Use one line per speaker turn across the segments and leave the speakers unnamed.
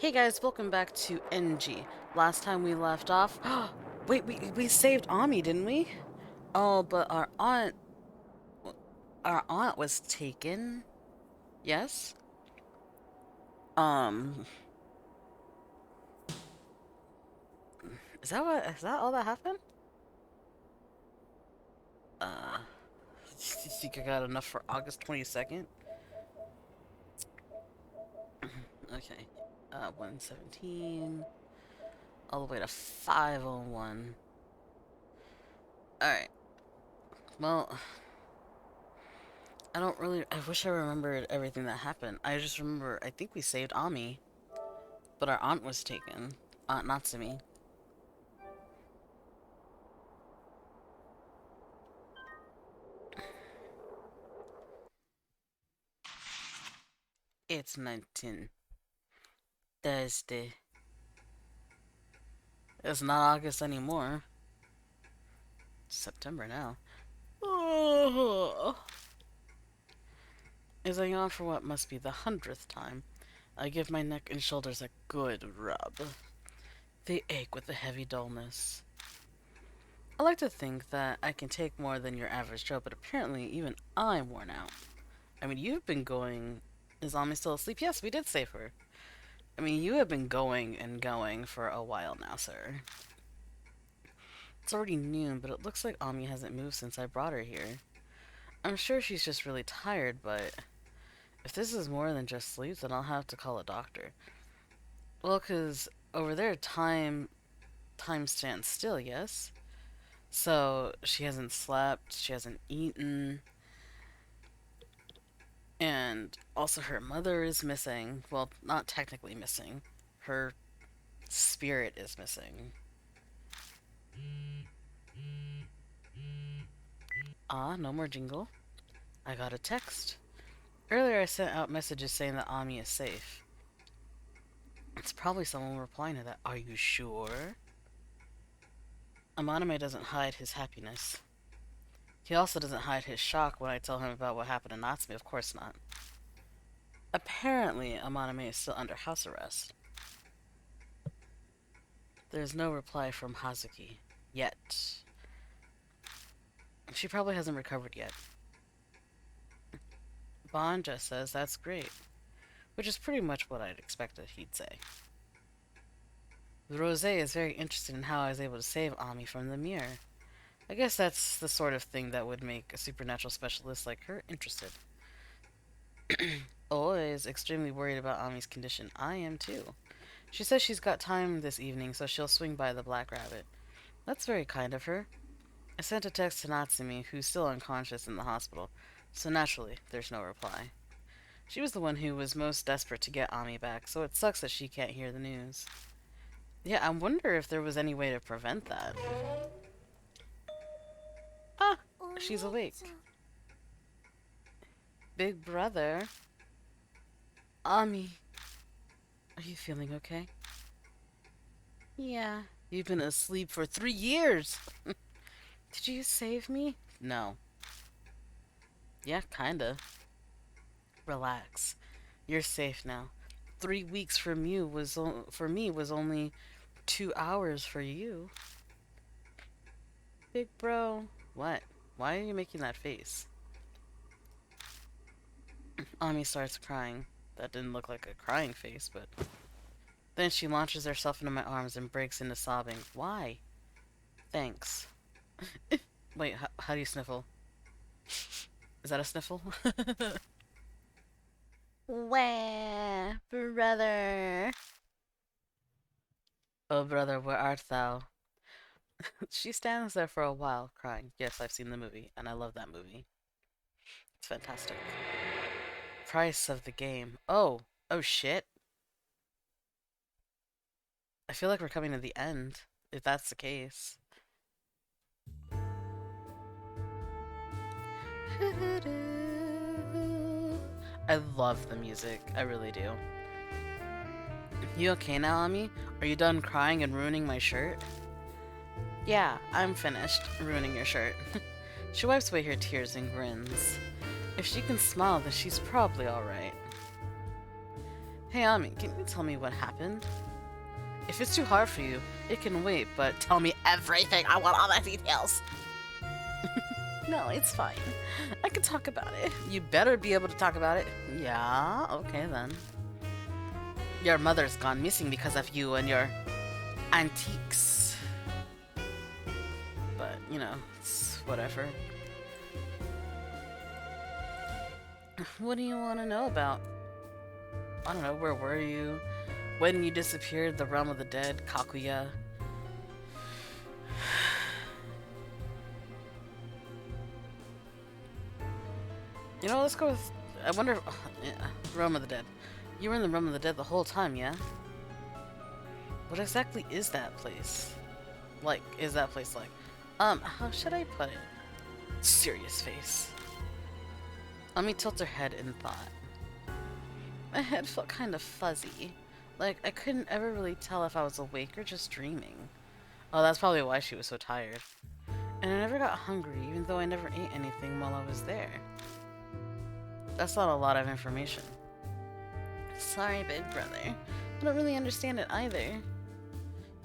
Hey guys, welcome back to NG. Last time we left off, wait, we saved Ami, didn't we? Oh, but our aunt was taken. Yes. Um, is that all that happened? Uh, you think I got enough for August 22nd? Okay. 117 all the way to 501. All right. Well, I wish I remembered everything that happened. I just remember I think we saved Ami. But our aunt was taken. Aunt Natsumi. It's 19 Thursday. It's not August anymore. It's September now. Oh. As I yawn for what must be the 100th time, I give my neck and shoulders a good rub. They ache with a heavy dullness. I like to think that I can take more than your average Joe, but apparently even I'm worn out. I mean, you've been going... Is Ami still asleep? Yes, we did save her. I mean, you have been going and going for a while now, sir. It's already noon, but it looks like Ami hasn't moved since I brought her here. I'm sure she's just really tired, but if this is more than just sleep, then I'll have to call a doctor. Well, 'cause over there, time stands still, yes? So she hasn't slept, she hasn't eaten, and also her mother is missing. Well, not technically missing. Her spirit is missing. Ah, no more jingle. I got a text. Earlier I sent out messages saying that Ami is safe. It's probably someone replying to that. Are you sure? Amaname doesn't hide his happiness. He also doesn't hide his shock when I tell him about what happened to Natsume. Of course not. Apparently, Amaname is still under house arrest. There's no reply from Hazuki. Yet. She probably hasn't recovered yet. Bon just says that's great. Which is pretty much what I'd expected he'd say. Rose is very interested in how I was able to save Ami from the mirror. I guess that's the sort of thing that would make a supernatural specialist like her interested. Oa is extremely worried about Ami's condition. I am too. She says she's got time this evening, so she'll swing by the Black Rabbit. That's very kind of her. I sent a text to Natsumi, who's still unconscious in the hospital, so naturally, there's no reply. She was the one who was most desperate to get Ami back, so it sucks that she can't hear the news. Yeah, I wonder if there was any way to prevent that. Ah, she's awake. Big brother. Ami, are you feeling okay? Yeah. You've been asleep for 3 years. Did you save me? No. Yeah, kinda. Relax. You're safe now. 3 weeks from you was for me was only 2 hours for you. Big bro. What? Why are you making that face? Ami starts crying. That didn't look like a crying face, but... Then she launches herself into my arms and breaks into sobbing. Why? Thanks. Wait, how do you sniffle? Is that a sniffle? Wah, brother. Oh, brother, where art thou? She stands there for a while, crying. Yes, I've seen the movie, and I love that movie. It's fantastic. Price of the game. Oh. Oh, shit. I feel like we're coming to the end, if that's the case. I love the music. I really do. You okay now, Ami? Are you done crying and ruining my shirt? Yeah, I'm finished ruining your shirt. She wipes away her tears and grins. If she can smile, then she's probably alright. Hey, Ami, can you tell me what happened? If it's too hard for you, it can wait, but tell me everything. I want all the details. No, it's fine. I can talk about it. You better be able to talk about it. Yeah, okay then. Your mother's gone missing because of you and your antiques. But, you know, it's whatever. What do you want to know about? I don't know, where were you? When you disappeared, the realm of the dead, Kakuya. You know, let's go with... I wonder... yeah, realm of the dead. You were in the realm of the dead the whole time, yeah? What exactly is that place? Like, is that place like? How should I put it? Serious face. Let me tilt her head in thought. My head felt kind of fuzzy. Like, I couldn't ever really tell if I was awake or just dreaming. Oh, that's probably why she was so tired. And I never got hungry, even though I never ate anything while I was there. That's not a lot of information. Sorry, big brother. I don't really understand it either.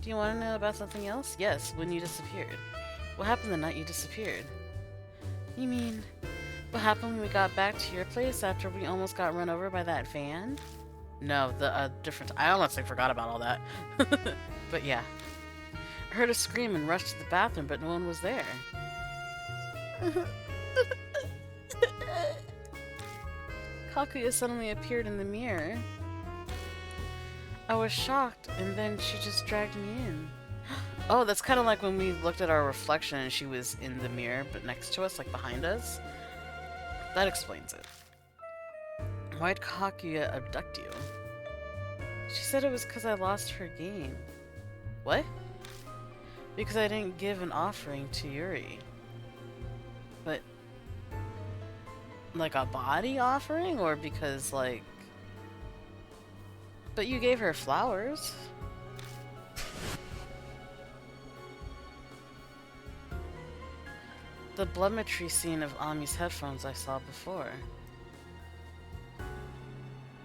Do you want to know about something else? Yes, when you disappeared. What happened the night you disappeared? You mean, what happened when we got back to your place after we almost got run over by that van? No, the different... I honestly forgot about all that. But yeah. I heard a scream and rushed to the bathroom, but no one was there. Kakuya suddenly appeared in the mirror. I was shocked, and then she just dragged me in. Oh, that's kind of like when we looked at our reflection and she was in the mirror, but next to us, like behind us. That explains it. Why'd Kakuya abduct you? She said it was because I lost her game. What? Because I didn't give an offering to Yuri. But... like a body offering? Or because, like... But you gave her flowers. The blummetry scene of Ami's headphones I saw before.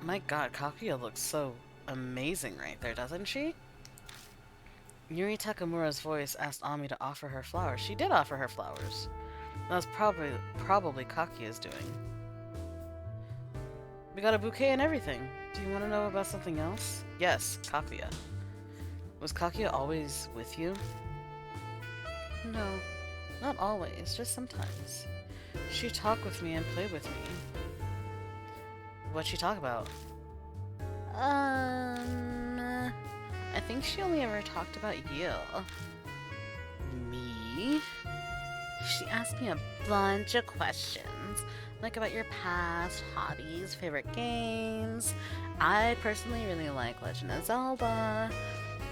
My god, Kakuya looks so amazing right there, doesn't she? Yuri Takamura's voice asked Ami to offer her flowers. She did offer her flowers. That was probably Kakuya's doing. We got a bouquet and everything. Do you want to know about something else? Yes, Kakuya. Was Kakuya always with you? No, not always, just sometimes. She'd talk with me and play with me. What'd she talk about? I think she only ever talked about you. Me? She asked me a bunch of questions, like about your past, hobbies, favorite games. I personally really like Legend of Zelda,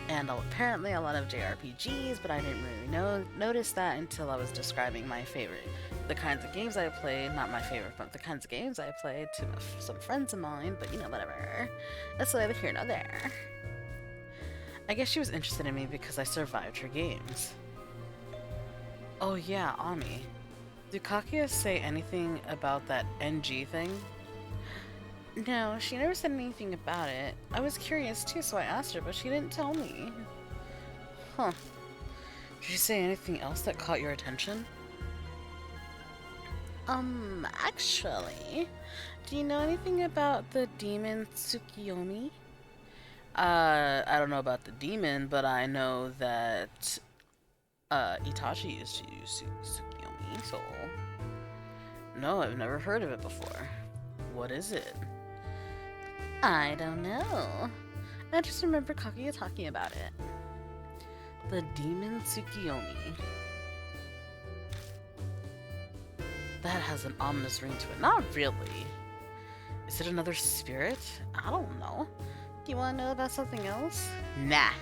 and apparently a lot of JRPGs, but I didn't really notice that until I was describing my favorite. The kinds of games I played, not my favorite, but the kinds of games I played to some friends of mine, but you know, whatever. That's neither here nor there. I guess she was interested in me because I survived her games. Oh yeah, Ami. Did Kakuya say anything about that NG thing? No, she never said anything about it. I was curious too, so I asked her, but she didn't tell me. Huh. Did she say anything else that caught your attention? Actually, do you know anything about the demon Tsukuyomi? I don't know about the demon, but I know that, Itachi used to use Tsukuyomi, so... No, I've never heard of it before. What is it? I don't know. I just remember Kakuya talking about it. The demon Tsukuyomi. That has an ominous ring to it. Not really. Is it another spirit? I don't know. Do you want to know about something else? Nah.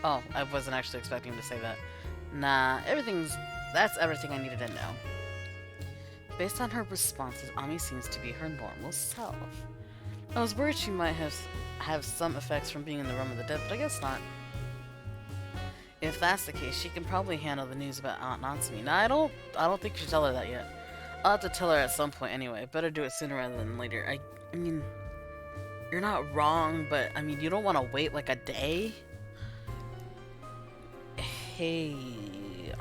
Oh, I wasn't actually expecting him to say that. Nah, that's everything I needed to know. Based on her responses, Ami seems to be her normal self. I was worried she might have some effects from being in the realm of the dead, but I guess not. If that's the case, she can probably handle the news about Aunt Natsumi. Nah, I don't think you should tell her that yet. I'll have to tell her at some point anyway. Better do it sooner rather than later. I mean... You're not wrong, but I mean, you don't want to wait like a day? Hey,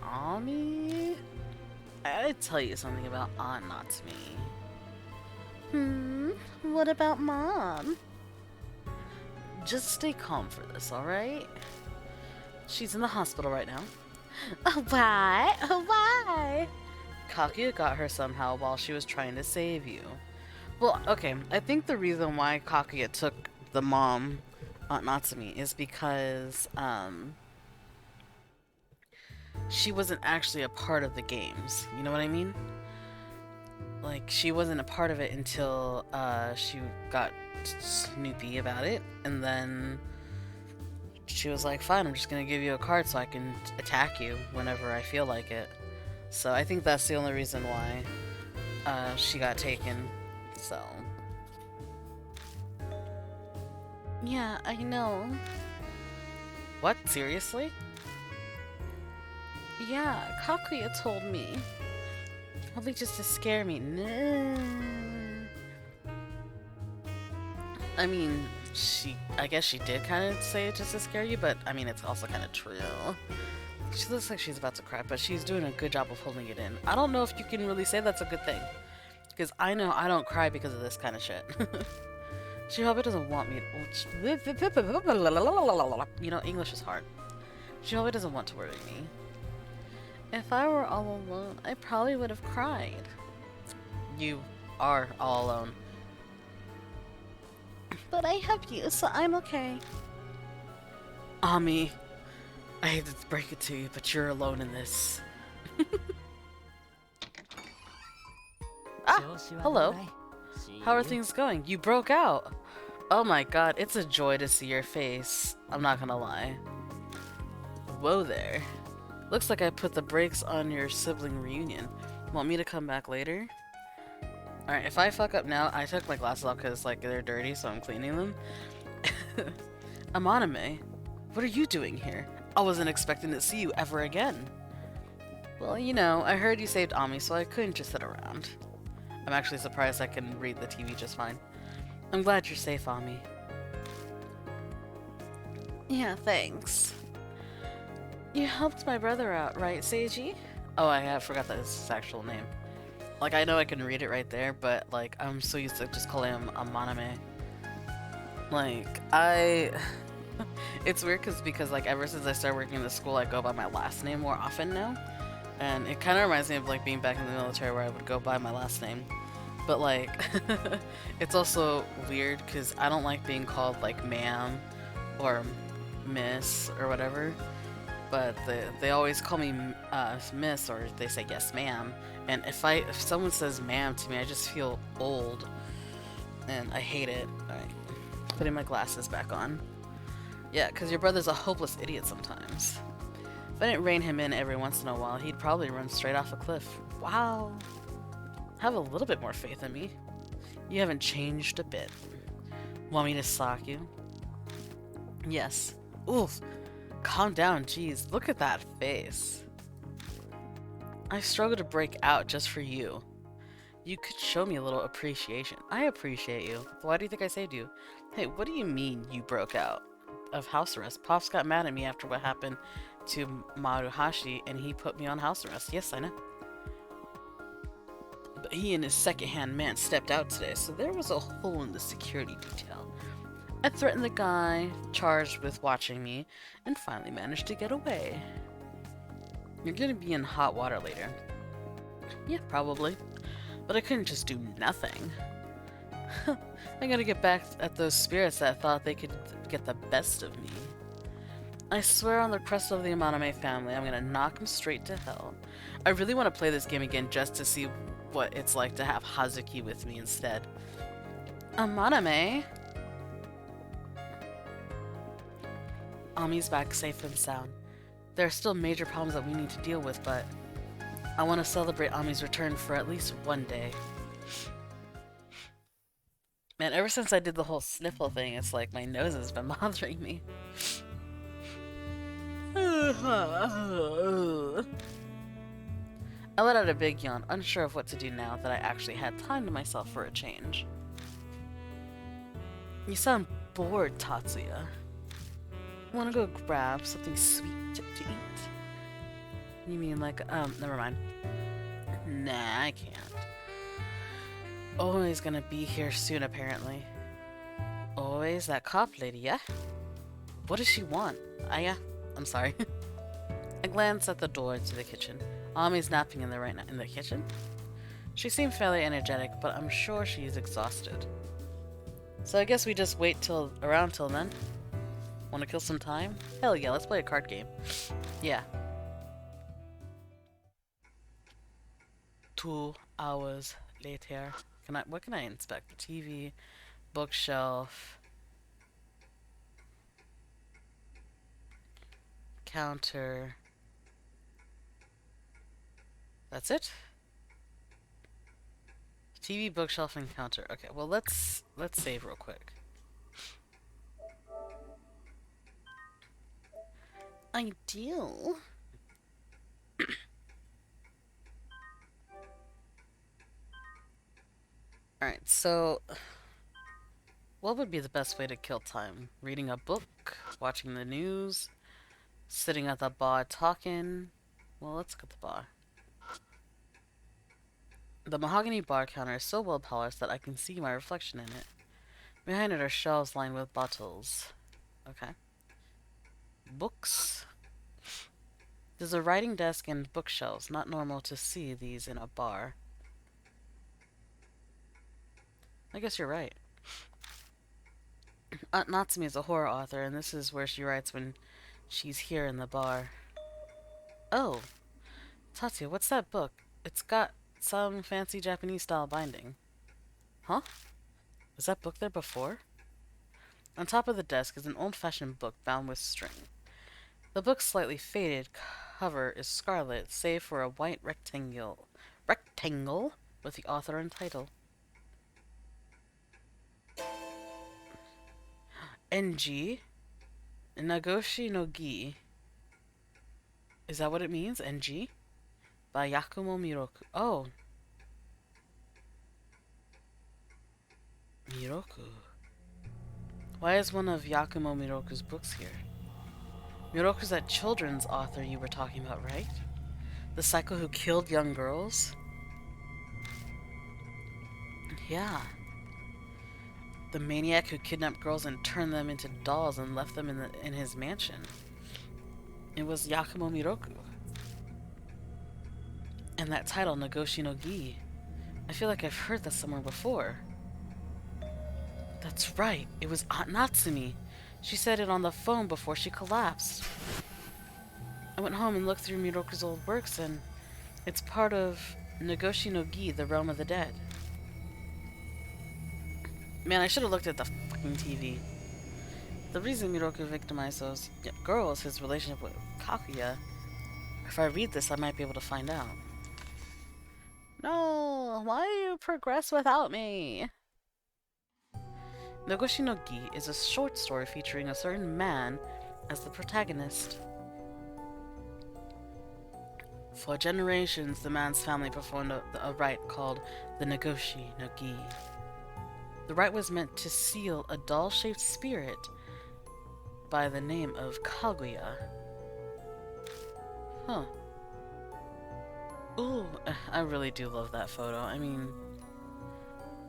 Ami? I'd tell you something about Aunt Natsumi. What about Mom? Just stay calm for this, alright? She's in the hospital right now. Why? Why? Kaguya got her somehow while she was trying to save you. Well, okay, I think the reason why Kaguya took the mom, Aunt Natsumi, is because, she wasn't actually a part of the games. You know what I mean? Like, she wasn't a part of it until, she got snoopy about it, and then she was like, fine, I'm just gonna give you a card so I can attack you whenever I feel like it. So I think that's the only reason why, she got taken. So. Yeah, I know. What? Seriously? Yeah, Kakuya told me. Probably just to scare me. No. I mean, I guess she did kind of say it just to scare you, but I mean, it's also kind of true. She looks like she's about to cry, but she's doing a good job of holding it in. I don't know if you can really say that's a good thing. Because I know I don't cry because of this kind of shit. She probably doesn't want me to... You know, English is hard. She probably doesn't want to worry me. If I were all alone, I probably would have cried. You are all alone. But I have you, so I'm okay. Ami, I hate to break it to you, but you're alone in this. Ah, hello. How are things going? You broke out. Oh my god, it's a joy to see your face. I'm not gonna lie. Whoa there. Looks like I put the brakes on your sibling reunion. Want me to come back later? Alright, if I fuck up now, I took my glasses off because, like, they're dirty, so I'm cleaning them. Amaname, what are you doing here? I wasn't expecting to see you ever again. Well, you know, I heard you saved Ami, so I couldn't just sit around. I'm actually surprised I can read the TV just fine. I'm glad you're safe, Ami. Yeah, thanks. You helped my brother out, right, Seiji? Oh, I forgot that is his actual name. Like, I know I can read it right there, but, like, I'm so used to just calling him Amaname. Like, it's weird because, like, ever since I started working in the school, I go by my last name more often now. And it kind of reminds me of, like, being back in the military where I would go by my last name. But, like, it's also weird because I don't like being called, like, ma'am or miss or whatever. But they always call me miss, or they say yes ma'am. And if someone says ma'am to me, I just feel old. And I hate it. Alright, putting my glasses back on. Yeah, because your brother's a hopeless idiot sometimes. If I didn't rein him in every once in a while, he'd probably run straight off a cliff. Wow. Have a little bit more faith in me. You haven't changed a bit. Want me to sock you? Yes. Oof. Calm down, jeez. Look at that face. I struggle to break out just for you. You could show me a little appreciation. I appreciate you. Why do you think I saved you? Hey, what do you mean you broke out of house arrest? Pops got mad at me after what happened to Maruhashi, and he put me on house arrest. Yes, I know. But he and his second-hand man stepped out today, so there was a hole in the security detail. I threatened the guy charged with watching me, and finally managed to get away. You're gonna be in hot water later. Yeah, probably. But I couldn't just do nothing. I gotta get back at those spirits that thought they could get the best of me. I swear on the crest of the Amaname family, I'm gonna knock them straight to hell. I really want to play this game again just to see what it's like to have Hazuki with me instead. Amaname? Ami's back safe and sound. There are still major problems that we need to deal with, but I want to celebrate Ami's return for at least one day. Man, ever since I did the whole sniffle thing, it's like my nose has been bothering me. I let out a big yawn, unsure of what to do now that I actually had time to myself for a change. You sound bored, Tatsuya. Wanna go grab something sweet to eat? You mean like, never mind. Nah, I can't. Always gonna be here soon, apparently. Always that cop lady, yeah? What does she want? Yeah. I'm sorry. I glance at the door to the kitchen. Ami's napping in there right now. In the kitchen? She seemed fairly energetic, but I'm sure she's exhausted. So I guess we just wait around till then. Wanna kill some time? Hell yeah, let's play a card game. Yeah. 2 hours later. What can I inspect? The TV, bookshelf, counter. That's it? TV, bookshelf, and counter. Okay, well let's save real quick. Ideal. Alright, so what would be the best way to kill time? Reading a book? Watching the news? Sitting at the bar talking? Well, let's go to the bar. The mahogany bar counter is so well polished that I can see my reflection in it. Behind it are shelves lined with bottles. Okay. Books. There's a writing desk and bookshelves. Not normal to see these in a bar. I guess you're right. Aunt Natsumi is a horror author, and this is where she writes when she's here in the bar. Oh, Tatsuya, what's that book? It's got some fancy Japanese-style binding. Huh? Was that book there before? On top of the desk is an old-fashioned book bound with string. The book's slightly faded cover is scarlet, save for a white rectangle with the author and title. NG? Nagoshi no Gi. Is that what it means? NG? By Yakumo Miroku. Oh. Miroku. Why is one of Yakumo Miroku's books here? Miroku's that children's author you were talking about, right? The psycho who killed young girls? Yeah. The maniac who kidnapped girls and turned them into dolls and left them in his mansion. It was Yakumo Miroku. And that title, Nagoshi no Gi. I feel like I've heard that somewhere before. That's right. It was Aunt Natsumi. She said it on the phone before she collapsed. I went home and looked through Miroku's old works, and it's part of Nagoshi no Gi, the realm of the dead. Man, I should have looked at the fucking TV. The reason Miroku victimized those girls, his relationship with Kaguya. If I read this, I might be able to find out. No, why do you progress without me? Nagoshi no Gi is a short story featuring a certain man as the protagonist. For generations, the man's family performed a rite called the Nagoshi no Gi. The rite was meant to seal a doll-shaped spirit by the name of Kaguya. Huh. Ooh, I really do love that photo. I mean,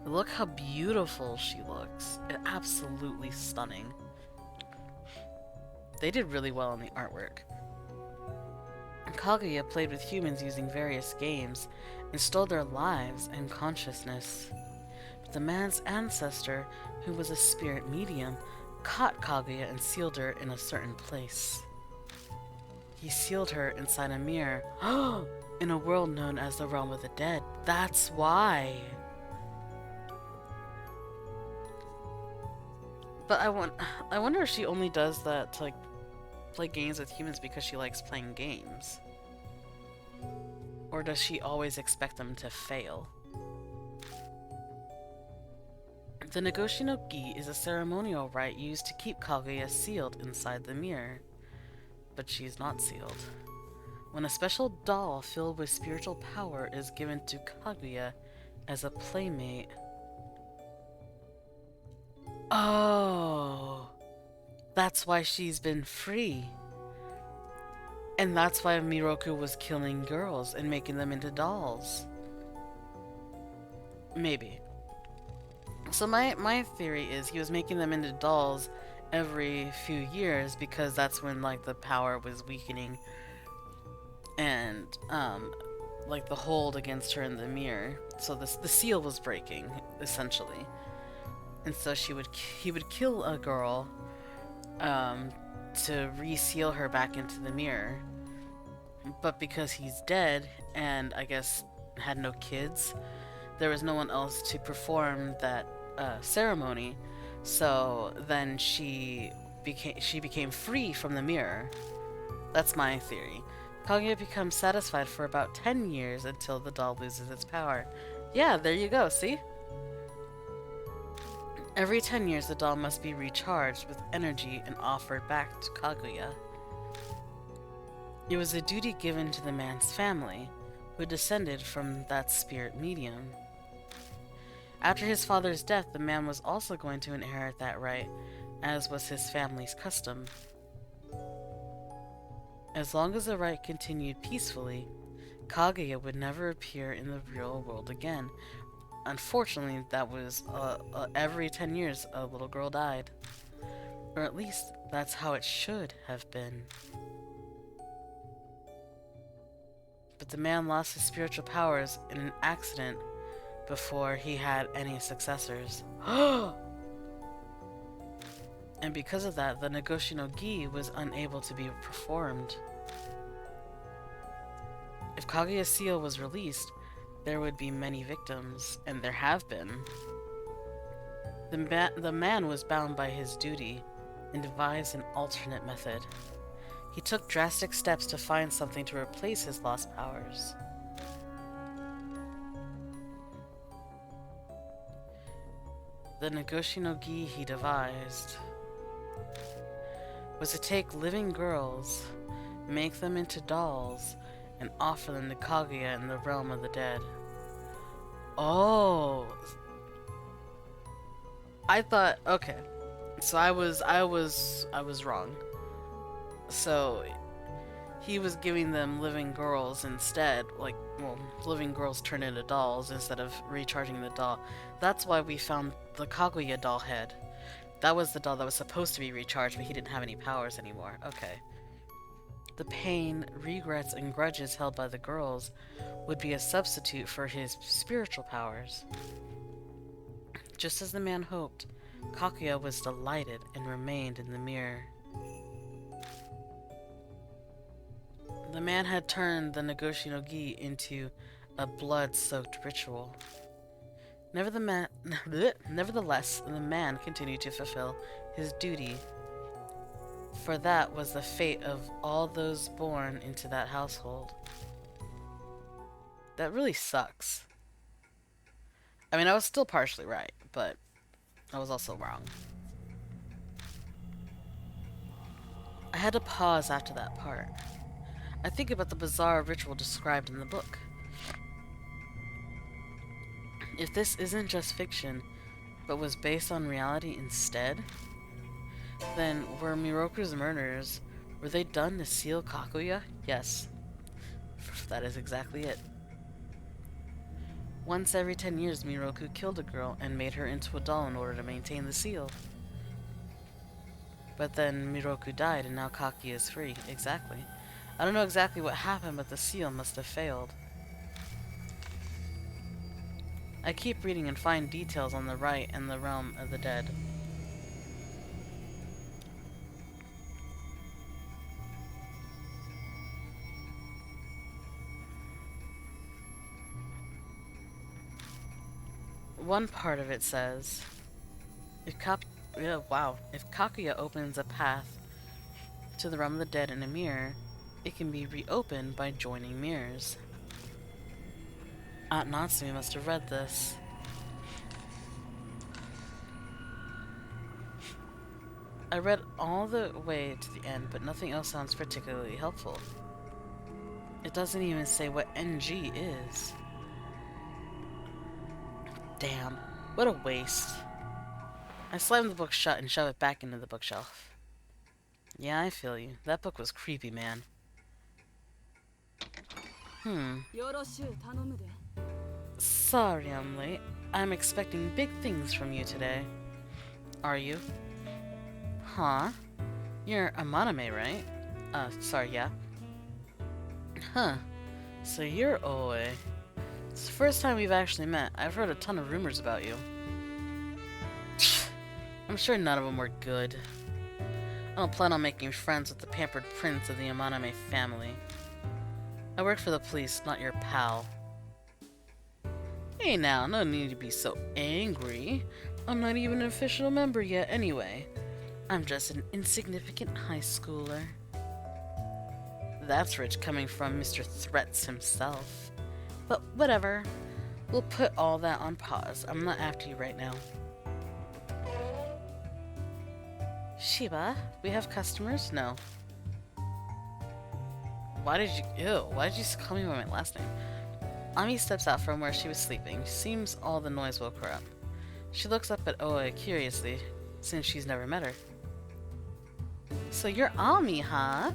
look how beautiful she looks. Absolutely stunning. They did really well on the artwork. Kaguya played with humans using various games and stole their lives and consciousness. But the man's ancestor, who was a spirit medium, caught Kaguya and sealed her in a certain place. He sealed her inside a mirror, in a world known as the realm of the dead. That's why. But I wonder if she only does that to, like, play games with humans because she likes playing games. Or does she always expect them to fail? The Nagoshi no Gi is a ceremonial rite used to keep Kaguya sealed inside the mirror. But she's not sealed. When a special doll filled with spiritual power is given to Kaguya as a playmate, Oh, that's why she's been free. And that's why Miroku was killing girls and making them into dolls. Maybe. So my theory is he was making them into dolls every few years because that's when like the power was weakening and like the hold against her in the mirror. So the seal was breaking essentially. And so he would kill a girl um to reseal her back into the mirror. But because he's dead and I guess had no kids, there was no one else to perform that ceremony. So then she became free from the mirror. That's my theory. Kaguya becomes satisfied for about 10 years until the doll loses its power. Yeah, there you go, see? Every 10 years the doll must be recharged with energy and offered back to Kaguya. It was a duty given to the man's family, who descended from that spirit medium. After his father's death, the man was also going to inherit that right, as was his family's custom. As long as the right continued peacefully, Kaguya would never appear in the real world again. Unfortunately, that was every 10 years a little girl died. Or at least, that's how it should have been. But the man lost his spiritual powers in an accident before he had any successors. And because of that, the Nagoshi no Gi was unable to be performed. If Kaguya's seal was released, there would be many victims, and there have been. The man was bound by his duty and devised an alternate method. He took drastic steps to find something to replace his lost powers. The Nagoshi no Gi he devised was to take living girls, make them into dolls, and offer them to Kaguya in the realm of the dead. Oh, I thought, okay, so I was wrong. So he was giving them living girls instead, like, well, living girls turn into dolls instead of recharging the doll. That's why we found the Kaguya doll head. That was the doll that was supposed to be recharged, but he didn't have any powers anymore. Okay. The pain, regrets, and grudges held by the girls would be a substitute for his spiritual powers. Just as the man hoped, Kaguya was delighted and remained in the mirror. The man had turned the Nagoshi no Gi into a blood-soaked ritual. Nevertheless, the man continued to fulfill his duty, for that was the fate of all those born into that household. That really sucks. I mean, I was still partially right, but I was also wrong. I had to pause after that part. I think about the bizarre ritual described in the book. If this isn't just fiction, but was based on reality instead, then were Miroku's murders, were they done to seal Kaguya? Yes. That is exactly it. Once every 10 years, Miroku killed a girl and made her into a doll in order to maintain the seal. But then Miroku died and now Kaguya is free. Exactly. I don't know exactly what happened, but the seal must have failed. I keep reading and find details on the right and the realm of the dead. One part of it says, if Kaguya opens a path to the realm of the dead in a mirror, it can be reopened by joining mirrors. Aunt Natsumi must have read this. I read all the way to the end, but nothing else sounds particularly helpful. It doesn't even say what NG is. Damn, what a waste. I slam the book shut and shove it back into the bookshelf. Yeah, I feel you. That book was creepy, man. Sorry I'm late. I'm expecting big things from you today. Are you? Huh? You're a Maname, right? Sorry, yeah. Huh. So you're Oe. It's the first time we've actually met. I've heard a ton of rumors about you. I'm sure none of them were good. I don't plan on making friends with the pampered prince of the Yamaname family. I work for the police, not your pal. Hey now, no need to be so angry. I'm not even an official member yet anyway. I'm just an insignificant high schooler. That's rich coming from Mr. Threats himself. But whatever. We'll put all that on pause. I'm not after you right now. Shiba, we have customers? No. Why did you call me by my last name? Ami steps out from where she was sleeping. Seems all the noise woke her up. She looks up at Oe curiously, since she's never met her. So you're Ami, huh?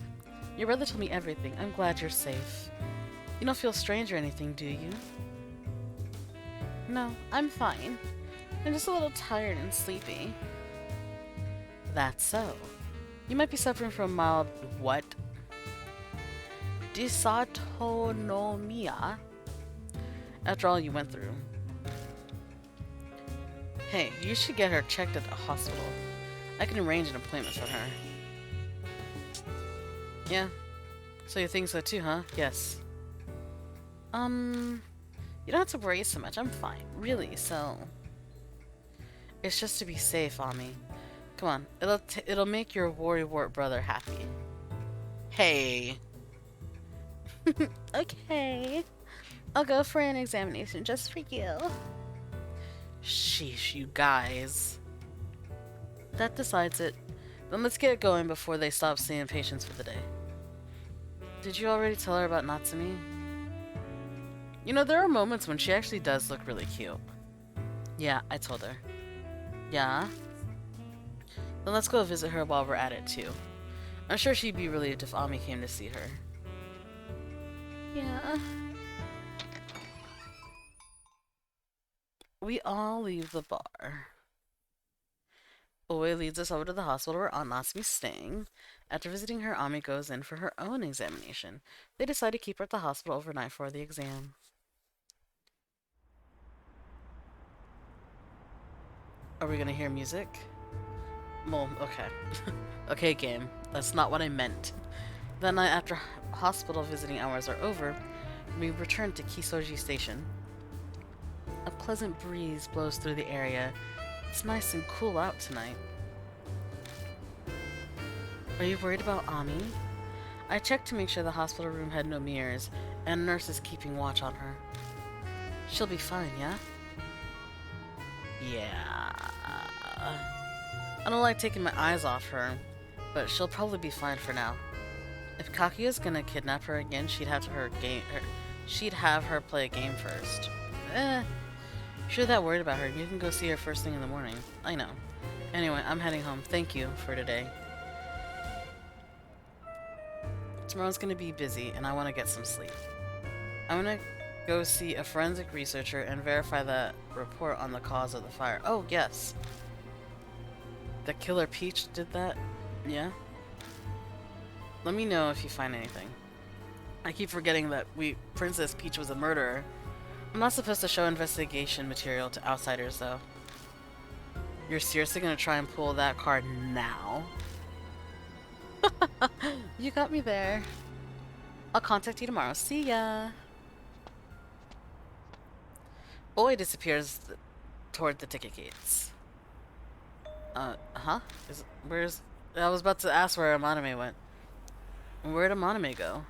Your brother told me everything. I'm glad you're safe. You don't feel strange or anything, do you? No, I'm fine. I'm just a little tired and sleepy. That's so. You might be suffering from mild what? Dysautonomia. After all you went through. Hey, you should get her checked at the hospital. I can arrange an appointment for her. Yeah. So you think so too, huh? Yes. You don't have to worry so much. I'm fine. Really, so... It's just to be safe, Ami. Come on. It'll make your worrywart brother happy. Hey. Okay. I'll go for an examination just for you. Sheesh, you guys. That decides it. Then let's get going before they stop seeing patients for the day. Did you already tell her about Natsumi? You know, there are moments when she actually does look really cute. Yeah, I told her. Yeah? Then let's go visit her while we're at it, too. I'm sure she'd be relieved if Ami came to see her. Yeah. We all leave the bar. Oe leads us over to the hospital where Aunt Natsumi's staying. After visiting her, Ami goes in for her own examination. They decide to keep her at the hospital overnight for the exam. Are we gonna hear music? Well, okay. Okay, game. That's not what I meant. That night, after hospital visiting hours are over, we return to Kisoji Station. A pleasant breeze blows through the area. It's nice and cool out tonight. Are you worried about Ami? I checked to make sure the hospital room had no mirrors, and a nurse is keeping watch on her. She'll be fine, yeah? Yeah. I don't like taking my eyes off her, but she'll probably be fine for now. If Kaguya's gonna kidnap her again, she'd have her play a game first. If you're that worried about her, you can go see her first thing in the morning. I know. Anyway, I'm heading home. Thank you for today. Tomorrow's gonna be busy, and I want to get some sleep. I'm gonna go see a forensic researcher and verify that report on the cause of the fire. Oh, yes. The Killer Peach did that? Yeah? Let me know if you find anything. I keep forgetting that Princess Peach was a murderer. I'm not supposed to show investigation material to outsiders, though. You're seriously gonna try and pull that card now? You got me there. I'll contact you tomorrow. See ya! Boy disappears toward the ticket gates. Huh? I was about to ask where Amaname went. Where'd Amaname go?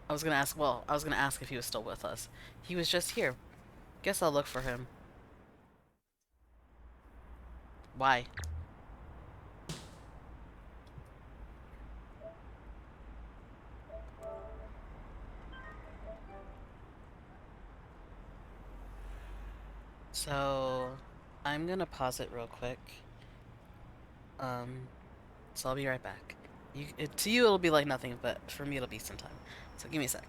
I was gonna ask if he was still with us. He was just here. Guess I'll look for him. Why? So, I'm gonna pause it real quick So I'll be right back. To you, it'll be like nothing, but for me, it'll be some time. So give me a sec.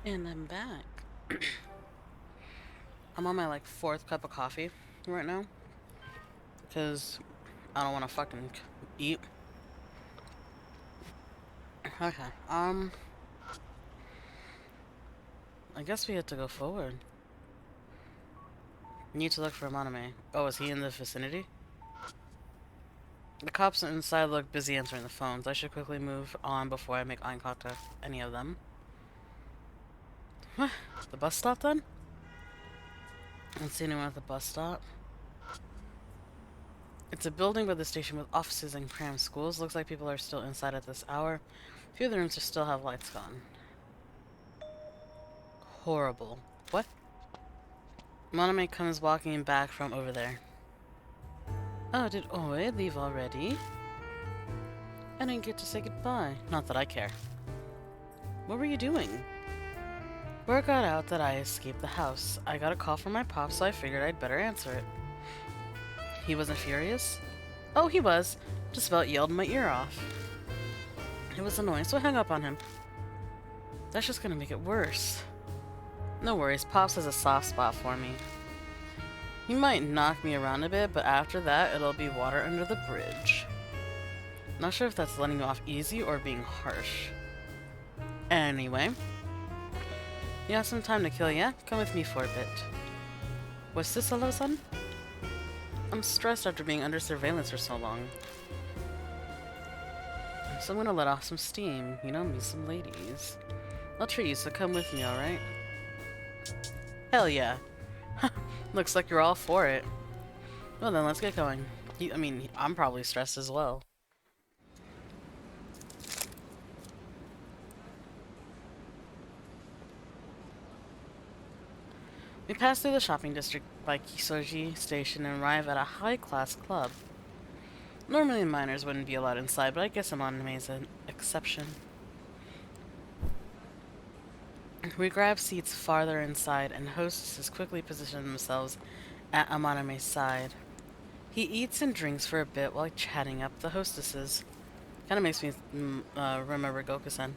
And I'm back. I'm on my like fourth cup of coffee right now because I don't want to fucking eat. Okay. I guess we had to go forward. Need to look for Maname. Oh, is he in the vicinity? The cops inside look busy answering the phones. I should quickly move on before I make eye contact with any of them. What? The bus stop then? I don't see anyone at the bus stop. It's a building by the station with offices and cram schools. Looks like people are still inside at this hour. A few of the rooms still have lights gone. Horrible. What? Maname comes walking back from over there. Oh, did Oe leave already? I didn't get to say goodbye. Not that I care. What were you doing? Word got out that I escaped the house. I got a call from my pop, so I figured I'd better answer it. He wasn't furious? Oh, he was. Just about yelled my ear off. It was annoying, so I hung up on him. That's just gonna make it worse. No worries, Pops has a soft spot for me. He might knock me around a bit, but after that, it'll be water under the bridge. Not sure if that's letting you off easy or being harsh. Anyway. You have some time to kill, yeah? Come with me for a bit. What's this all of a sudden? I'm stressed after being under surveillance for so long. So I'm gonna let off some steam. You know, meet some ladies. I'll treat you, so come with me, alright? Hell yeah. Looks like you're all for it. Well then, let's get going. I'm probably stressed as well. We pass through the shopping district by Kisoji Station and arrive at a high-class club. Normally minors wouldn't be allowed inside, but I guess Amaname is an exception. We grab seats farther inside, and hostesses quickly position themselves at Amaname's side. He eats and drinks for a bit while chatting up the hostesses. Kinda makes me remember Goku-san.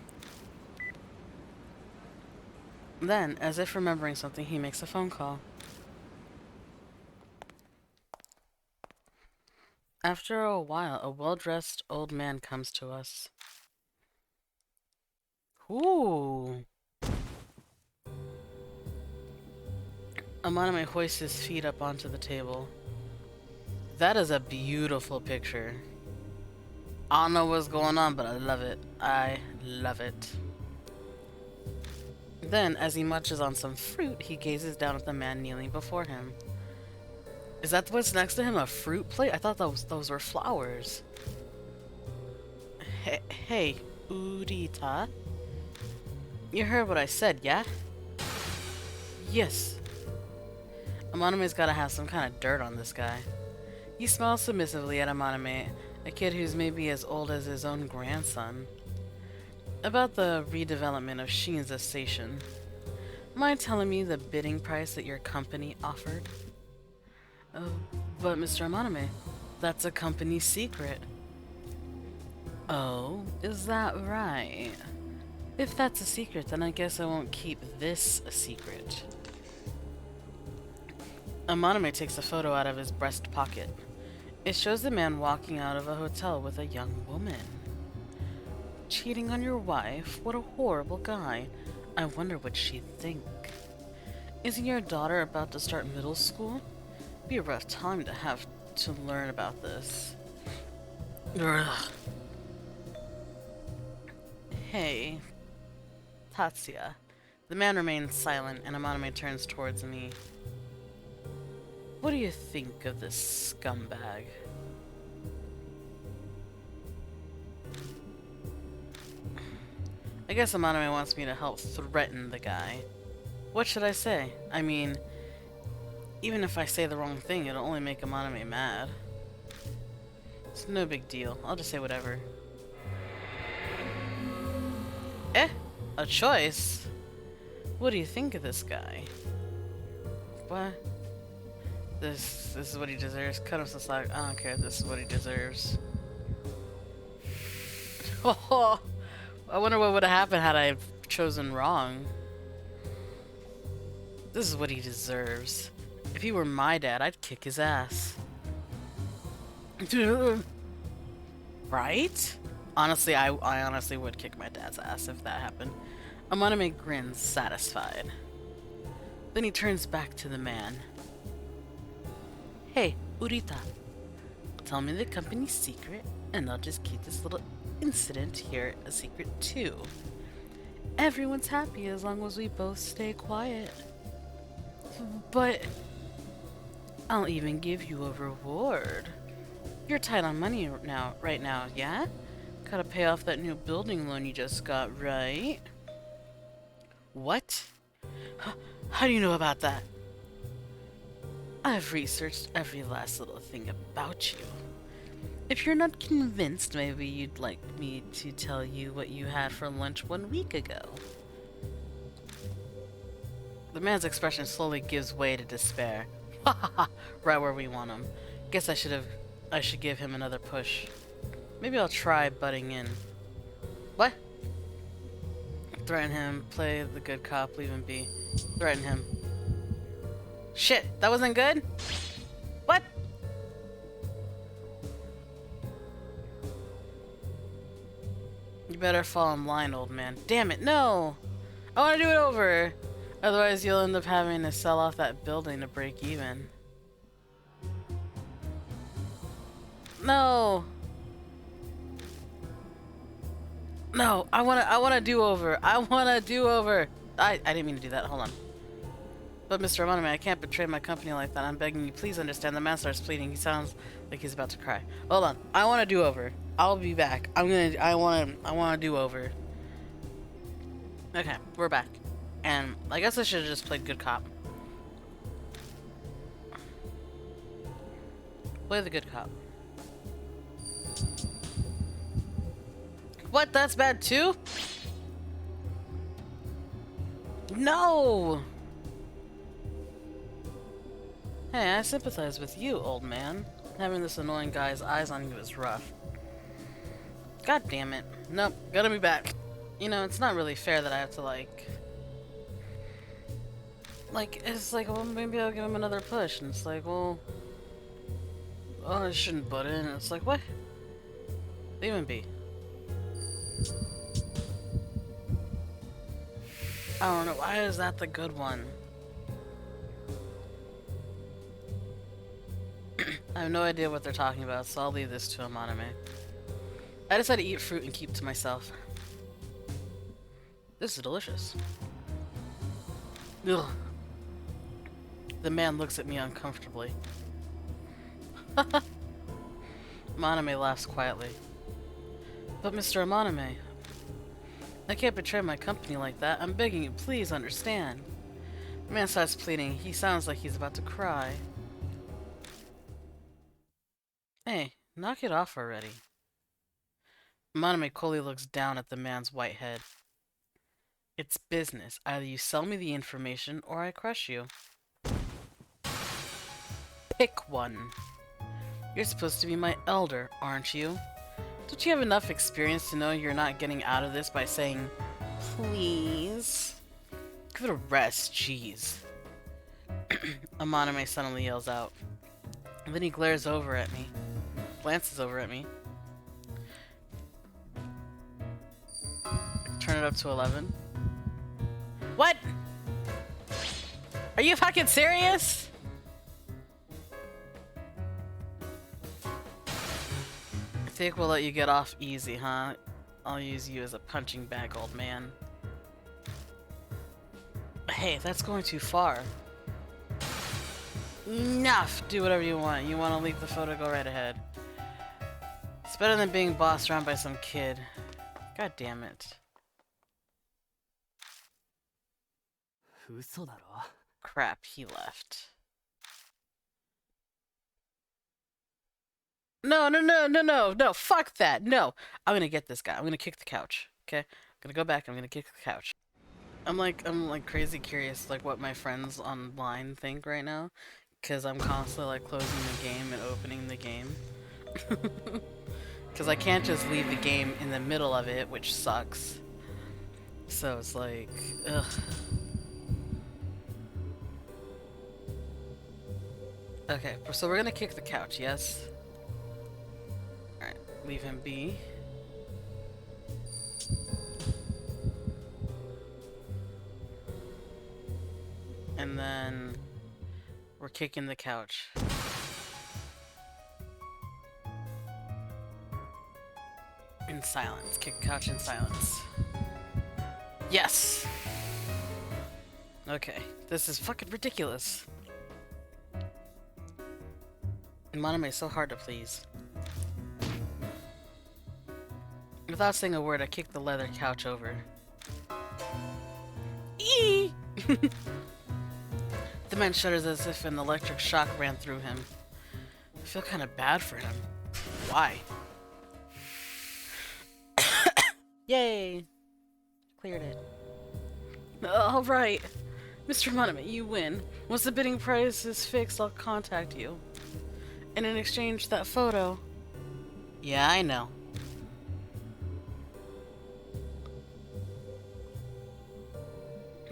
Then, as if remembering something, he makes a phone call. After a while, a well-dressed old man comes to us. Ooh! Amaname hoists his feet up onto the table. That is a beautiful picture. I don't know what's going on, but I love it. I love it. Then, as he munches on some fruit, he gazes down at the man kneeling before him. Is that what's next to him? A fruit plate? I thought those were flowers. Hey, Urita. You heard what I said, yeah? Yes. Amaname's gotta have some kind of dirt on this guy. He smiles submissively at Amaname, a kid who's maybe as old as his own grandson. About the redevelopment of Shinza Station. Mind telling me the bidding price that your company offered? Oh, but Mr. Amaname, that's a company secret. Oh, is that right? If that's a secret, then I guess I won't keep this a secret. Amaname takes a photo out of his breast pocket. It shows the man walking out of a hotel with a young woman. Cheating on your wife? What a horrible guy. I wonder what she'd think. Isn't your daughter about to start middle school? Be a rough time to have to learn about this. Ugh. Hey, Tatsuya. The man remains silent, and Amaname turns towards me. What do you think of this scumbag? I guess Amaname wants me to help threaten the guy. What should I say? I mean, even if I say the wrong thing, it'll only make Amaname mad. It's no big deal. I'll just say whatever. A choice? What do you think of this guy? What? This is what he deserves. Cut him some slack. I don't care. This is what he deserves. Oh, I wonder what would have happened had I chosen wrong. This is what he deserves. If he were my dad, I'd kick his ass. Right? Honestly, I honestly would kick my dad's ass if that happened. Amaname grins, satisfied. Then he turns back to the man. Hey, Urita. Tell me the company's secret, and I'll just keep this little incident here a secret too. Everyone's happy as long as we both stay quiet. But I'll even give you a reward. You're tight on money right now, yeah? Gotta pay off that new building loan you just got, right? What? How do you know about that? I've researched every last little thing about you. If you're not convinced, maybe you'd like me to tell you what you had for lunch 1 week ago. The man's expression slowly gives way to despair. Ha ha ha! Right where we want him. Guess I should give him another push. Maybe I'll try butting in. What? Threaten him, play the good cop, leave him be. Threaten him. Shit, that wasn't good? What? You better fall in line, old man. Damn it, no! I want to do it over! Otherwise you'll end up having to sell off that building to break even. No! No, I wanna do over. I wanna do over. I didn't mean to do that. Hold on. But Mr. Amaname, I can't betray my company like that. I'm begging you, please understand. The man starts pleading. He sounds like he's about to cry. Hold on. I wanna do over. I'll be back. I wanna do over. Okay, we're back. And I guess I should have just played good cop. Play the good cop. What? That's bad too? No! Hey, I sympathize with you, old man. Having this annoying guy's eyes on you is rough. God damn it. Nope, gotta be back. You know, it's not really fair that I have to, it's like, well, maybe I'll give him another push. And it's like, well, oh, I shouldn't butt in. And it's like, what? Leave him be. I don't know, why is that the good one? I have no idea what they're talking about, so I'll leave this to Amaname. I decided to eat fruit and keep to myself. This is delicious. Ugh. The man looks at me uncomfortably. Amaname laughs quietly. But Mr. Amaname, I can't betray my company like that. I'm begging you, please understand. The man starts pleading. He sounds like he's about to cry. Hey, knock it off already. Amaname coolly looks down at the man's white head. It's business. Either you sell me the information or I crush you. Pick one. You're supposed to be my elder, aren't you? Don't you have enough experience to know you're not getting out of this by saying, please? Give it a rest, jeez. Amaname suddenly yells out. And then he glances over at me. Turn it up to 11. What? Are you fucking serious? I think we'll let you get off easy, huh? I'll use you as a punching bag, old man. Hey, that's going too far. Enough! Do whatever you want. You want to leak the photo, go right ahead. It's better than being bossed around by some kid. God damn it. Crap, he left. No, fuck that, no. I'm gonna get this guy, I'm gonna kick the couch, okay? I'm gonna go back, I'm gonna kick the couch. I'm like crazy curious, like, what my friends online think right now. because I'm constantly like closing the game and opening the game. Because I can't just leave the game in the middle of it, which sucks. So it's like, ugh. Okay, so we're gonna kick the couch, yes? Alright, leave him be. And then we're kicking the couch. In silence. Kick the couch in silence. Yes! Okay, this is fucking ridiculous. Maname is so hard to please. Without saying a word, I kicked the leather couch over. Eee! The man shudders as if an electric shock ran through him. I feel kind of bad for him. Why? Yay! Cleared it. Alright. Mr. Maname, you win. Once the bidding price is fixed, I'll contact you. And in exchange, that photo. Yeah, I know.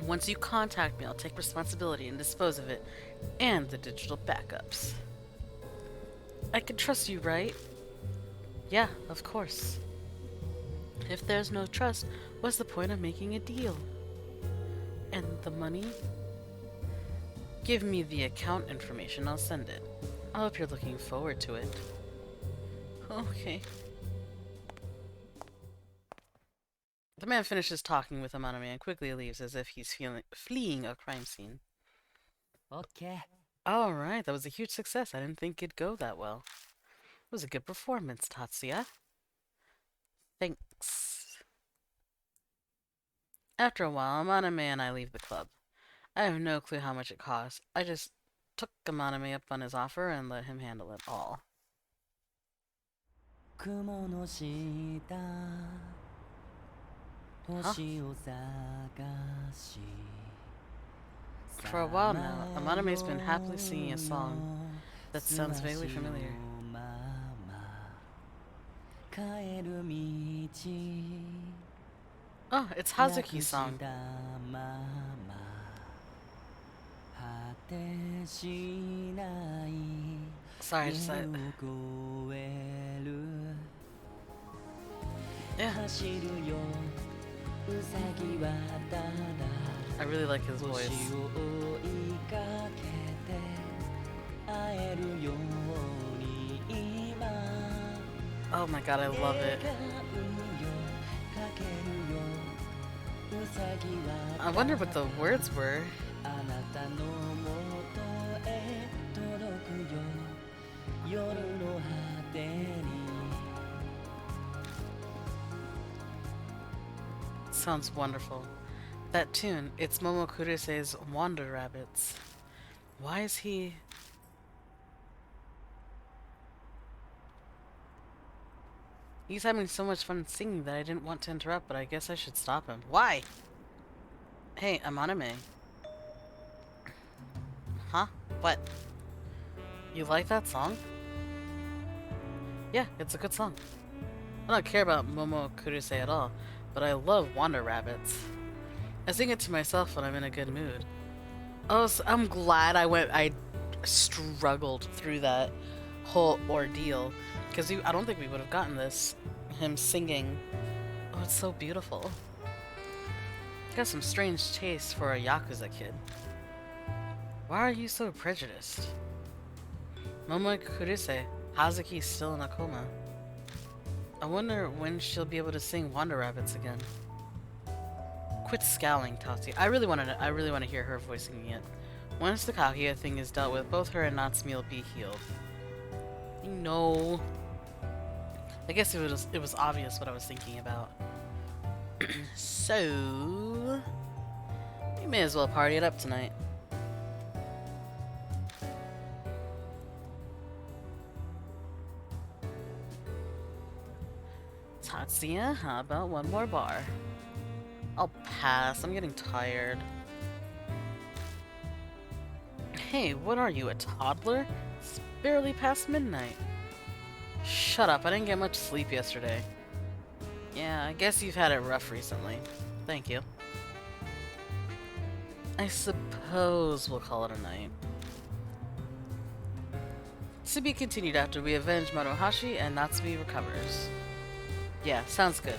Once you contact me, I'll take responsibility and dispose of it, and the digital backups. I can trust you, right? Yeah, of course. If there's no trust, what's the point of making a deal? And the money? Give me the account information, I'll send it. I hope you're looking forward to it. Okay. The man finishes talking with Amanami and quickly leaves as if he's fleeing a crime scene.
Okay.
Alright, that was a huge success. I didn't think it'd go that well. It was a good performance, Tatsuya. Thanks. After a while, Amanami and I leave the club. I have no clue how much it cost. I just took Amanami up on his offer and let him handle it all. Huh? For a while now, Amanami's been happily singing a song that sounds vaguely familiar. Oh, it's Hazuki's song. Sorry, I just yeah. I really like his voice. Oh my god, I love it. I wonder what the words were. Sounds wonderful. That tune, it's Momo Kuruse's Wander Rabbits. Why is he... He's having so much fun singing that I didn't want to interrupt, but I guess I should stop him. Why? Hey, Amaname. Huh? What? You like that song? Yeah, it's a good song. I don't care about Momo Kuruse at all, but I love Wander Rabbits. I sing it to myself when I'm in a good mood. Oh, so I'm glad I struggled through that whole ordeal, because I don't think we would have gotten this. Him singing. Oh, it's so beautiful. He got some strange taste for a Yakuza kid. Why are you so prejudiced? Momo Kuruse, Hazuki's still in a coma. I wonder when she'll be able to sing Wander Rabbits again. Quit scowling, Tatsuya. I really want to hear her voice singing it. Once the Kaguya thing is dealt with, both her and Natsumi will be healed. No. I guess it was obvious what I was thinking about. So we may as well party it up tonight. Tatsuya, how about one more bar? I'll pass. I'm getting tired. Hey, what are you, a toddler? It's barely past midnight. Shut up, I didn't get much sleep yesterday. Yeah, I guess you've had it rough recently. Thank you. I suppose we'll call it a night. To be continued after we avenge Maruhashi and Natsume recovers. Yeah, sounds good.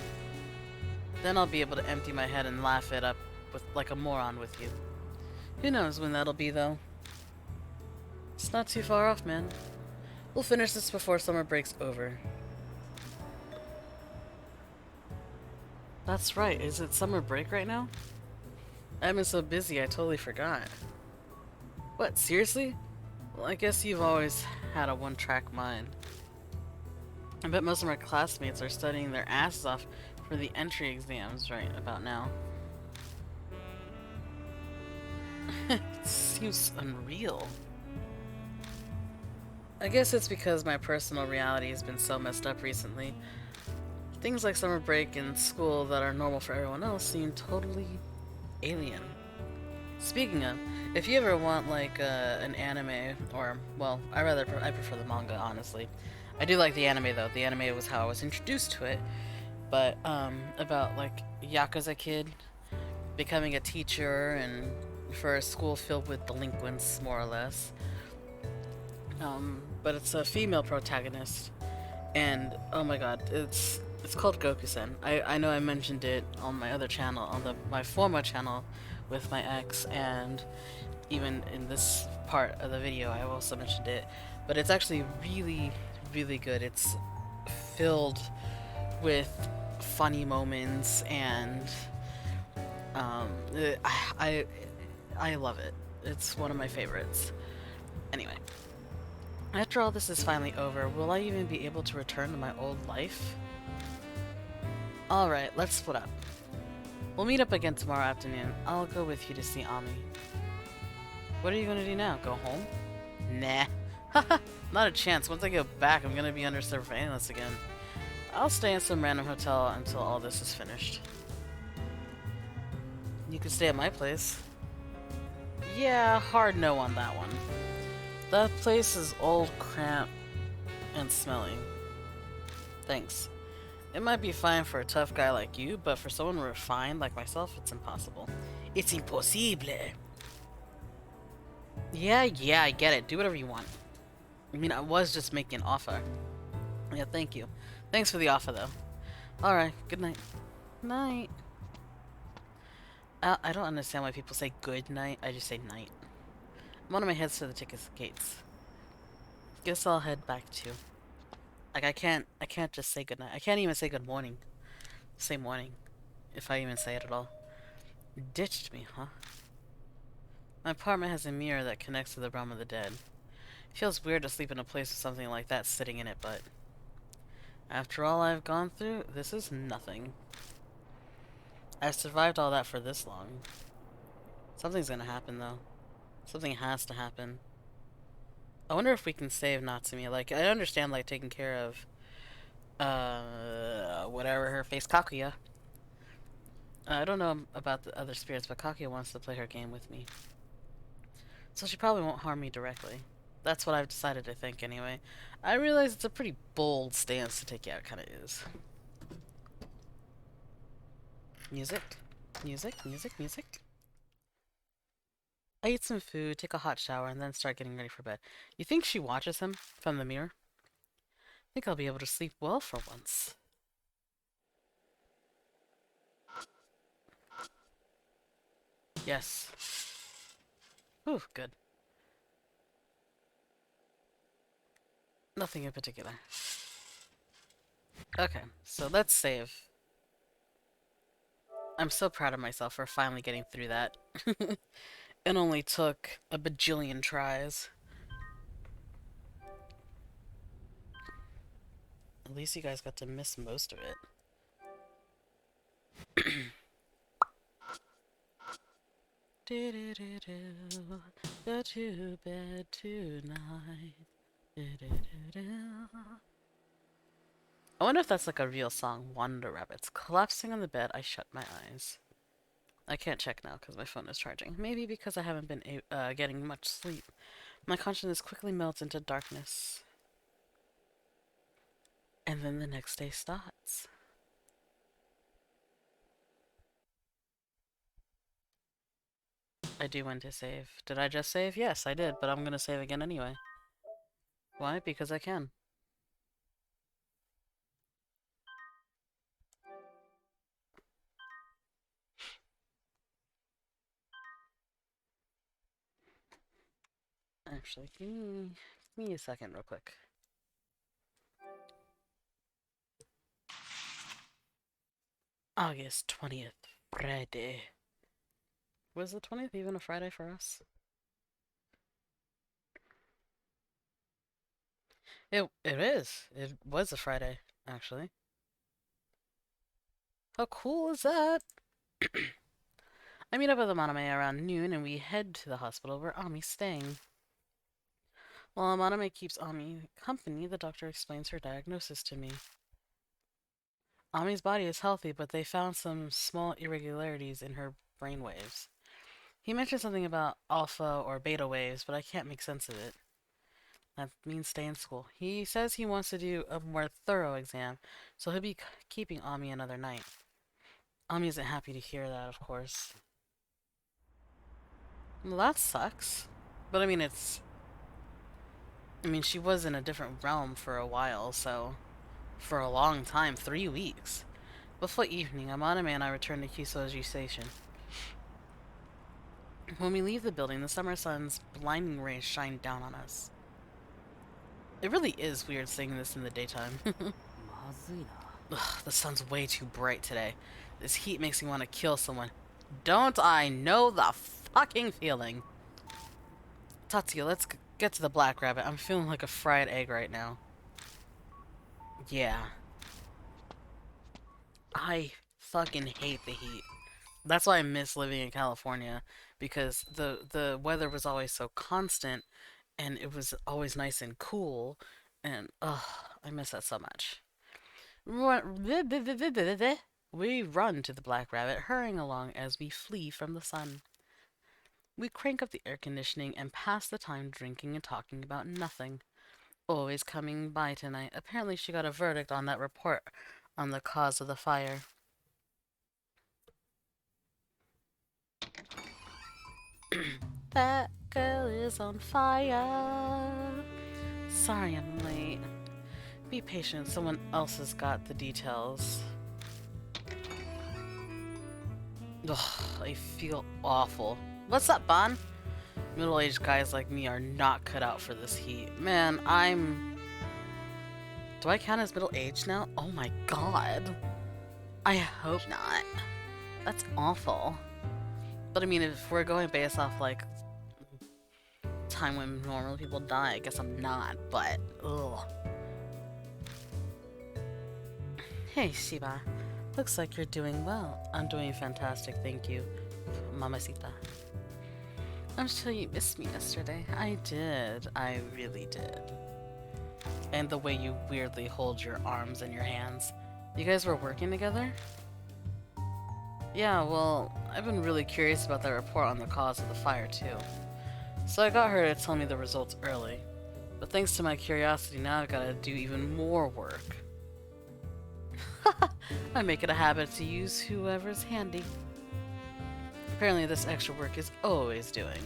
Then I'll be able to empty my head and laugh it up with like a moron with you. Who knows when that'll be, though? It's not too far off, man. We'll finish this before summer break's over. That's right, is it summer break right now? I've been so busy I totally forgot. What, seriously? Well, I guess you've always had a one-track mind. I bet most of my classmates are studying their asses off for the entry exams right about now. It seems unreal. I guess it's because my personal reality has been so messed up recently. Things like summer break and school that are normal for everyone else seem totally alien. Speaking of, if you ever want like an anime, or well, I prefer the manga honestly. I do like the anime though. The anime was how I was introduced to it, but about like Yakuza kid becoming a teacher and for a school filled with delinquents, more or less. But it's a female protagonist, and oh my god, it's called Gokusen. I know I mentioned it on my other channel, on my former channel with my ex, and even in this part of the video I also mentioned it. But it's actually really, really good. It's filled with funny moments, and um, I I love it. It's one of my favorites. Anyway, after all this is finally over, will I even be able to return to my old life? Alright, let's split up. We'll meet up again tomorrow afternoon. I'll go with you to see Ami. What are you gonna do now? Go home? Nah. Haha, not a chance. Once I get back, I'm gonna be underserved for analysts again. I'll stay in some random hotel until all this is finished. You can stay at my place. Yeah, hard no on that one. That place is old, cramped, and smelly. Thanks. It might be fine for a tough guy like you, but for someone refined like myself, it's impossible. It's impossible. Yeah, I get it. Do whatever you want. I mean, I was just making an offer. Yeah, thank you. Thanks for the offer, though. Alright, good night. Night. I don't understand why people say good night. I just say night. I'm on my head to the ticket gates. Guess I'll head back too. Like, I can't just say good night. I can't even say good morning. Say morning. If I even say it at all. Ditched me, huh? My apartment has a mirror that connects to the realm of the dead. It feels weird to sleep in a place with something like that sitting in it, but after all I've gone through, this is nothing. I've survived all that for this long. Something's gonna happen, though. Something has to happen. I wonder if we can save Natsumi. Like, I understand, like, taking care of, whatever her face, Kakuya. I don't know about the other spirits, but Kakuya wants to play her game with me. So she probably won't harm me directly. That's what I've decided to think, anyway. I realize it's a pretty bold stance to take. Yeah, it kind of is. Music? Music? I eat some food, take a hot shower, and then start getting ready for bed. You think she watches him from the mirror? I think I'll be able to sleep well for once. Yes. Ooh, good. Nothing in particular. Okay, so let's save. I'm so proud of myself for finally getting through that. It only took a bajillion tries. At least you guys got to miss most of it. Do do do do. Go to bed tonight. Do do do do. I wonder if that's like a real song. Wander rabbits collapsing on the bed. I shut my eyes. I can't check now because my phone is charging. Maybe because I haven't been getting much sleep. My consciousness quickly melts into darkness. And then the next day starts. I do want to save. Did I just save? Yes, I did, but I'm gonna save again anyway. Why? Because I can. Actually, give me a second real quick. August 20th, Friday. Was the 20th even a Friday for us? It is. It was a Friday, actually. How cool is that? I meet up with Amaname around noon and we head to the hospital where Ami's staying. While Amaname keeps Ami company, the doctor explains her diagnosis to me. Ami's body is healthy, but they found some small irregularities in her brain waves. He mentioned something about alpha or beta waves, but I can't make sense of it. That means stay in school. He says he wants to do a more thorough exam, so he'll be keeping Ami another night. Ami isn't happy to hear that, of course. Well, that sucks. But I mean, she was in a different realm for a while, so. For a long time, 3 weeks. Before evening, Amaname and I return to Kisoji Station. When we leave the building, the summer sun's blinding rays shine down on us. It really is weird seeing this in the daytime.
まずいな。
Ugh, the sun's way too bright today. This heat makes me want to kill someone. Don't I know the fucking feeling? Tatsuya, let's get to the Black Rabbit. I'm feeling like a fried egg right now. Yeah. I fucking hate the heat. That's why I miss living in California, because the weather was always so constant and it was always nice and cool, and I miss that so much. We run to the Black Rabbit, hurrying along as we flee from the sun. We crank up the air conditioning and pass the time drinking and talking about nothing. Always coming by tonight. Apparently she got a verdict on that report on the cause of the fire. That girl is on fire. Sorry I'm late. Be patient, someone else has got the details. Ugh, I feel awful. What's up, Bon? Middle-aged guys like me are not cut out for this heat. Man, do I count as middle-aged now? Oh my god. I hope not. That's awful. But I mean, if we're going based off, like, time when normal people die, I guess I'm not, but, ugh. Hey, Shiba. Looks like you're doing well. I'm doing fantastic, thank you, Mamacita. I'm sure you missed me yesterday. I did. I really did. And the way you weirdly hold your arms and your hands. You guys were working together? Yeah, well, I've been really curious about that report on the cause of the fire, too. So I got her to tell me the results early. But thanks to my curiosity, now I've got to do even more work. I make it a habit to use whoever's handy. Apparently this extra work is always doing.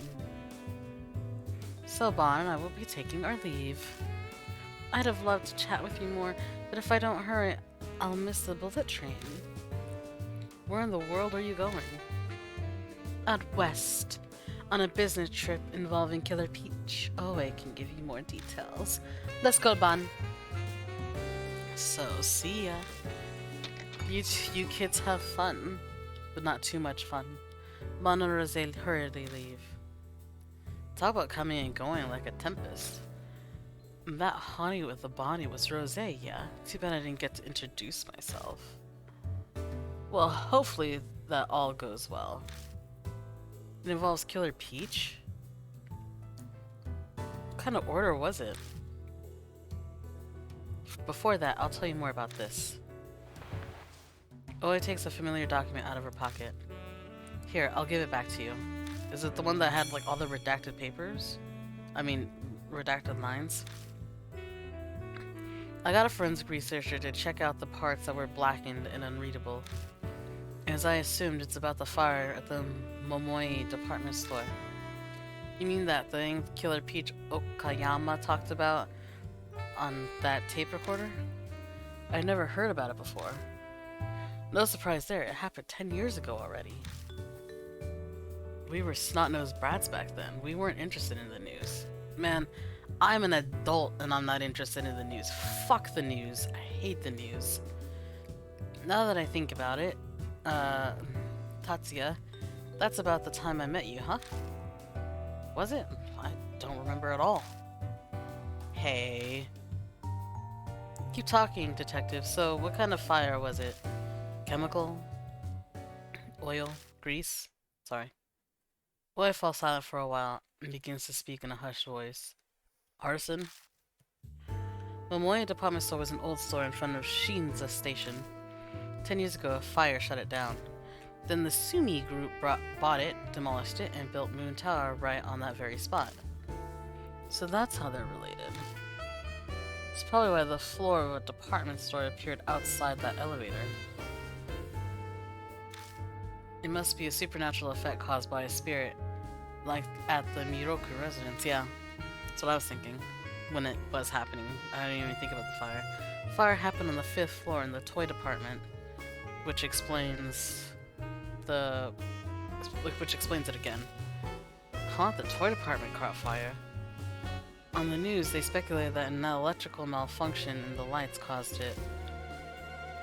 So Bon and I will be taking our leave. I'd have loved to chat with you more, but if I don't hurry, I'll miss the bullet train. Where in the world are you going? Out west, on a business trip involving Killer Peach. Oh, I can give you more details. Let's go, Bon. So, see ya. You kids have fun, but not too much fun. Bon and Rose hurriedly leave. Talk about coming and going like a tempest. That hottie with the body was Rose, yeah. Too bad I didn't get to introduce myself. Well, hopefully that all goes well. It involves Killer Peach? What kind of order was it? Before that, I'll tell you more about this. Oe takes a familiar document out of her pocket. Here, I'll give it back to you. Is it the one that had like all the redacted papers? I mean, redacted lines? I got a forensic researcher to check out the parts that were blackened and unreadable. As I assumed, it's about the fire at the Momoi department store. You mean that thing Killer Peach Okayama talked about on that tape recorder? I'd never heard about it before. No surprise there, it happened 10 years ago already. We were snot-nosed brats back then. We weren't interested in the news. Man, I'm an adult and I'm not interested in the news. Fuck the news. I hate the news. Now that I think about it, Tatsuya, that's about the time I met you, huh? Was it? I don't remember at all. Hey. Keep talking, detective. So, what kind of fire was it? Chemical? Oil? Grease? Sorry. Boy falls silent for a while and begins to speak in a hushed voice. Arson? The Momoya department store was an old store in front of Shinza Station. 10 years ago, a fire shut it down. Then the Sumi group bought it, demolished it, and built Moon Tower right on that very spot. So that's how they're related. It's probably why the floor of a department store appeared outside that elevator. It must be a supernatural effect caused by a spirit, like at the Miroku residence, yeah. That's what I was thinking when it was happening. I didn't even think about the fire. Fire happened on the 5th floor in the toy department, which explains it again. Huh? The toy department caught fire. On the news, they speculated that an electrical malfunction in the lights caused it.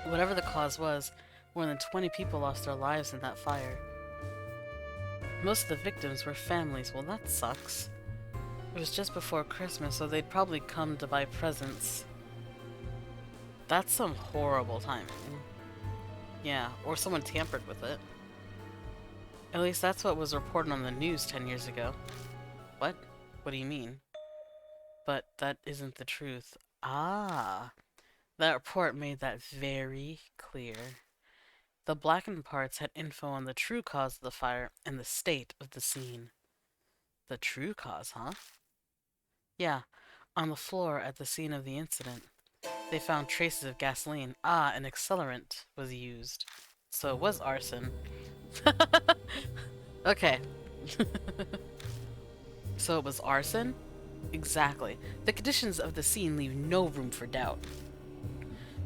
Whatever the cause was, more than 20 people lost their lives in that fire. Most of the victims were families. Well, that sucks. It was just before Christmas, so they'd probably come to buy presents. That's some horrible timing. Yeah, or someone tampered with it. At least that's what was reported on the news 10 years ago. What? What do you mean? But that isn't the truth. Ah, that report made that very clear. The blackened parts had info on the true cause of the fire and the state of the scene. The true cause, huh? Yeah, on the floor at the scene of the incident. They found traces of gasoline. Ah, an accelerant was used. So it was arson. Okay. So it was arson? Exactly. The conditions of the scene leave no room for doubt.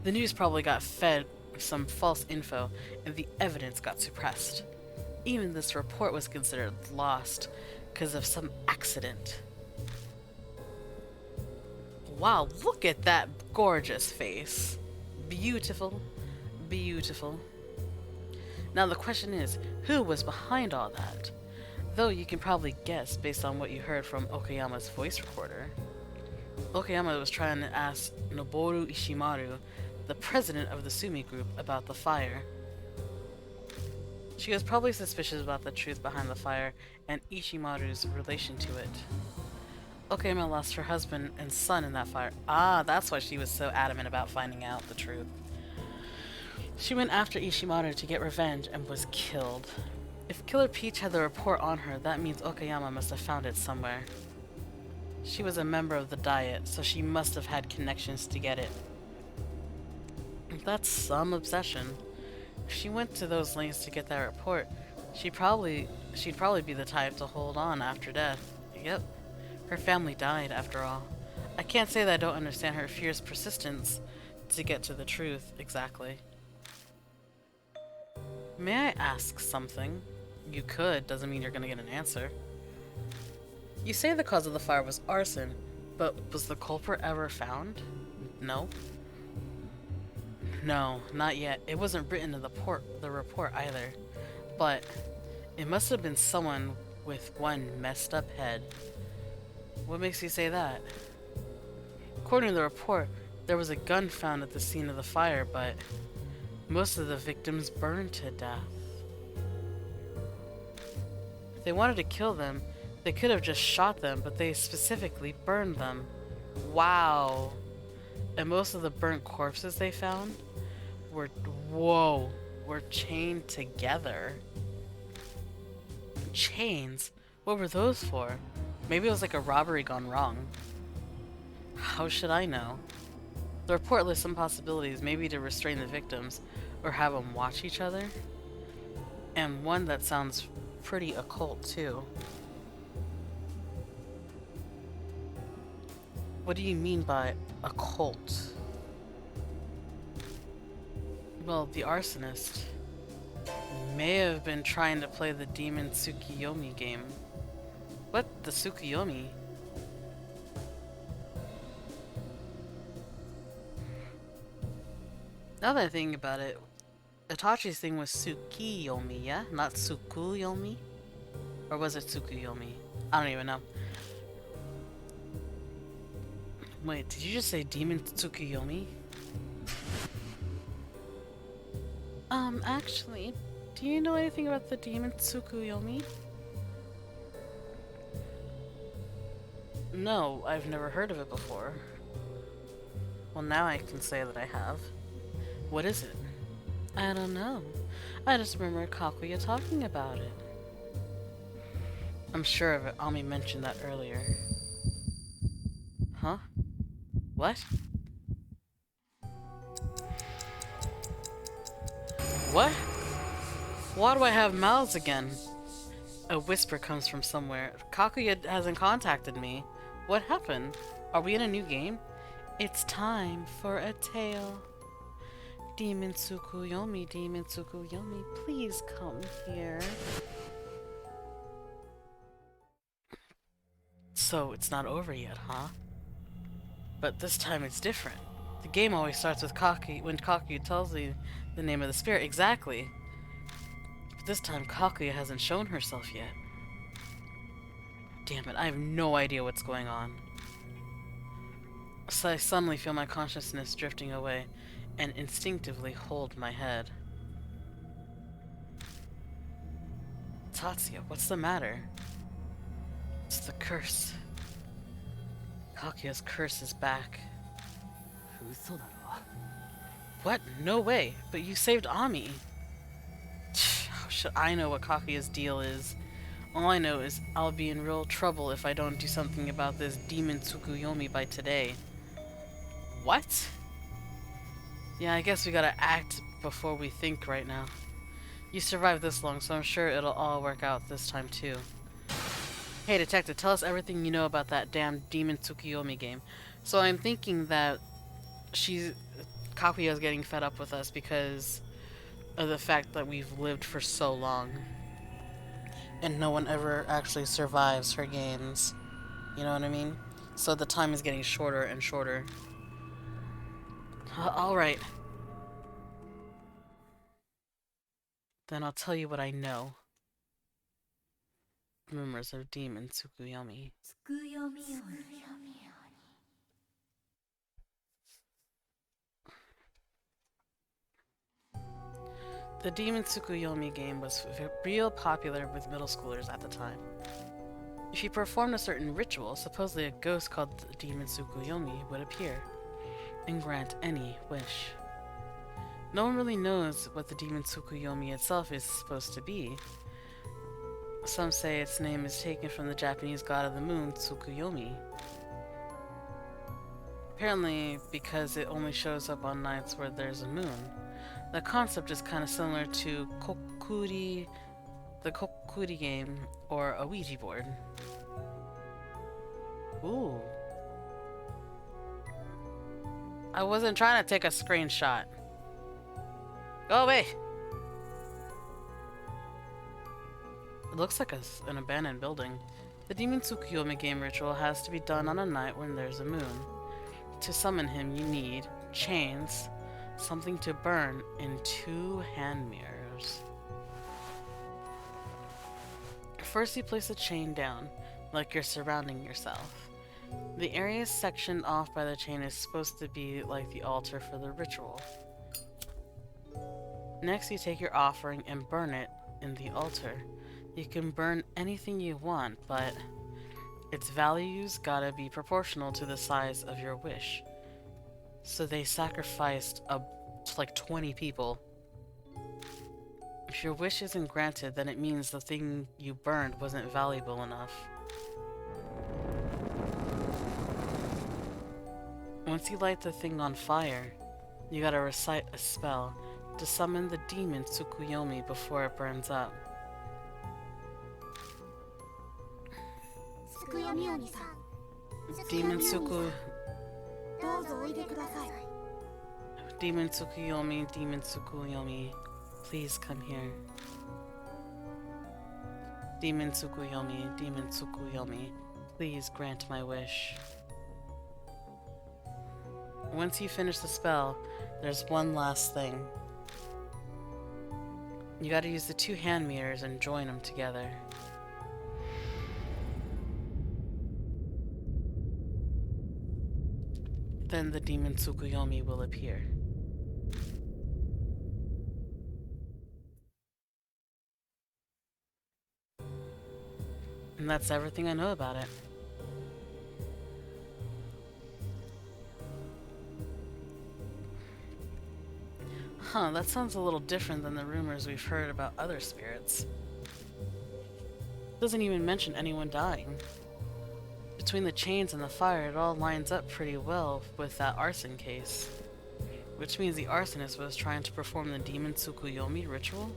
The news probably got fed some false info, and the evidence got suppressed. Even this report was considered lost because of some accident. Wow, look at that gorgeous face. Beautiful. Beautiful. Now the question is, who was behind all that? Though you can probably guess based on what you heard from Okayama's voice recorder. Okayama was trying to ask Noboru Ishimaru, the president of the Sumi group, about the fire. She was probably suspicious about the truth behind the fire and Ishimaru's relation to it. Okayama lost her husband and son in that fire. Ah, that's why she was so adamant about finding out the truth. She went after Ishimaru to get revenge and was killed. If Killer Peach had the report on her, that means Okayama must have found it somewhere. She was a member of the Diet, so she must have had connections to get it. That's some obsession. If she went to those lengths to get that report, she'd probably be the type to hold on after death. Yep. Her family died, after all. I can't say that I don't understand her fierce persistence to get to the truth, exactly. May I ask something? You could, doesn't mean you're gonna get an answer. You say the cause of the fire was arson, but was the culprit ever found? No? No, not yet. It wasn't written in the report either. But it must have been someone with one messed up head. What makes you say that? According to the report, there was a gun found at the scene of the fire, but most of the victims burned to death. If they wanted to kill them, they could have just shot them, but they specifically burned them. Wow. And most of the burnt corpses they found were chained together. Chains? What were those for? Maybe it was like a robbery gone wrong. How should I know? The report lists some possibilities, maybe to restrain the victims, or have them watch each other. And one that sounds pretty occult, too. What do you mean by occult? Well, the arsonist may have been trying to play the demon Tsukuyomi game. What? The Tsukuyomi? Now that I think about it, Itachi's thing was Tsukiyomi, yeah? Not Tsukuyomi? Or was it Tsukuyomi? I don't even know. Wait, did you just say demon Tsukuyomi? Actually, do you know anything about the demon Tsukuyomi? No, I've never heard of it before. Well, now I can say that I have. What is it? I don't know. I just remember Kakuya talking about it. I'm sure of it. Ami mentioned that earlier. Huh? What? What? Why do I have mouths again? A whisper comes from somewhere. Kakuya hasn't contacted me. What happened? Are we in a new game? It's time for a tale. Demon Tsukuyomi, please come here. So, it's not over yet, huh? But this time it's different. The game always starts with Kakuya when Kakuya tells you the name of the spirit. Exactly. But this time Kakuya hasn't shown herself yet. Damn it, I have no idea what's going on. So I suddenly feel my consciousness drifting away and instinctively hold my head. Tatsuya, what's the matter? It's the curse. Kakuya's curse is back.
嘘だろ
What? No way. But you saved Ami. How should I know what Kakuya's deal is? All I know is I'll be in real trouble if I don't do something about this demon Tsukuyomi by today. What? Yeah, I guess we gotta act before we think right now. You survived this long, so I'm sure it'll all work out this time too. Hey detective, tell us everything you know about that damn demon Tsukuyomi game. So I'm thinking that Kakuya's getting fed up with us because of the fact that we've lived for so long. And no one ever actually survives her games. You know what I mean? So the time is getting shorter and shorter. Alright. Then I'll tell you what I know. Rumors of demon Tsukuyomi.
つくよみ鬼
The demon Tsukuyomi game was real popular with middle schoolers at the time. If you performed a certain ritual, supposedly a ghost called the demon Tsukuyomi would appear and grant any wish. No one really knows what the demon Tsukuyomi itself is supposed to be. Some say its name is taken from the Japanese god of the moon, Tsukuyomi. Apparently, because it only shows up on nights where there's a moon. The concept is kind of similar to the Kokuri game, or a Ouija board. Ooh. I wasn't trying to take a screenshot. Go away! It looks like an abandoned building. The demon Tsukuyomi game ritual has to be done on a night when there's a moon. To summon him, you need chains, something to burn, and 2 hand mirrors. First, you place a chain down, like you're surrounding yourself. The area sectioned off by the chain is supposed to be like the altar for the ritual. Next, you take your offering and burn it in the altar. You can burn anything you want, but its values gotta be proportional to the size of your wish. So they sacrificed like 20 people. If your wish isn't granted, then it means the thing you burned wasn't valuable enough. Once you light the thing on fire, you gotta recite a spell to summon the demon Tsukuyomi before it burns up. Demon Tsuku... Demon Tsukuyomi, Demon Tsukuyomi, please come here. Demon Tsukuyomi, Demon Tsukuyomi, please grant my wish. Once you finish the spell, there's one last thing. You gotta use the two hand mirrors and join them together. Then the demon Tsukuyomi will appear. And that's everything I know about it. Huh, that sounds a little different than the rumors we've heard about other spirits. Doesn't even mention anyone dying. Between the chains and the fire, it all lines up pretty well with that arson case. Which means the arsonist was trying to perform the demon Tsukuyomi ritual?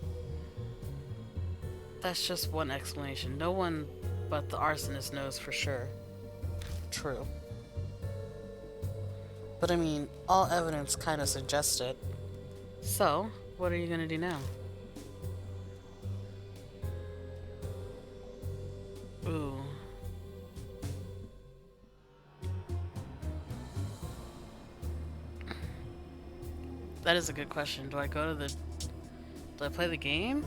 That's just one explanation. No one but the arsonist knows for sure. True. But I mean, all evidence kinda suggests it. So, what are you gonna do now? Ooh. That is a good question. Do I go to the... Do I play the game?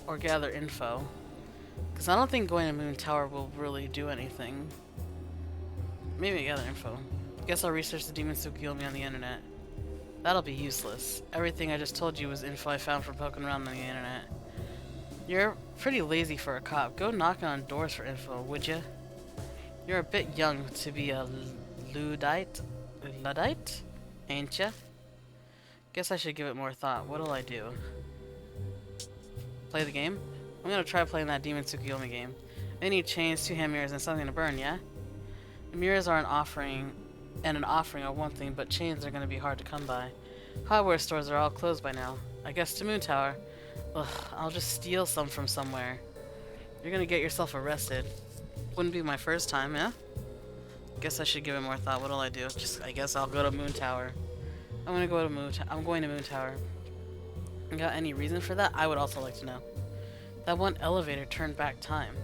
Or gather info? Because I don't think going to Moon Tower will really do anything. Maybe gather info. Guess I'll research the demon Tsukuyomi on the internet. That'll be useless. Everything I just told you was info I found from poking around on the internet. You're pretty lazy for a cop. Go knocking on doors for info, would ya? You're a bit young to be a Luddite, ain't ya? Guess I should give it more thought. What'll I do? Play the game? I'm gonna try playing that demon Tsukuyomi game. I need chains, two hand mirrors, and something to burn, yeah? The mirrors are an offering are one thing, but chains are gonna be hard to come by. Hardware stores are all closed by now. I guess to Moon Tower. Ugh, I'll just steal some from somewhere. You're gonna get yourself arrested. Wouldn't be my first time, yeah? Guess I should give it more thought. What'll I do? I guess I'll go to Moon Tower. I'm going to Moon Tower. You got any reason for that? I would also like to know. That one elevator turned back time.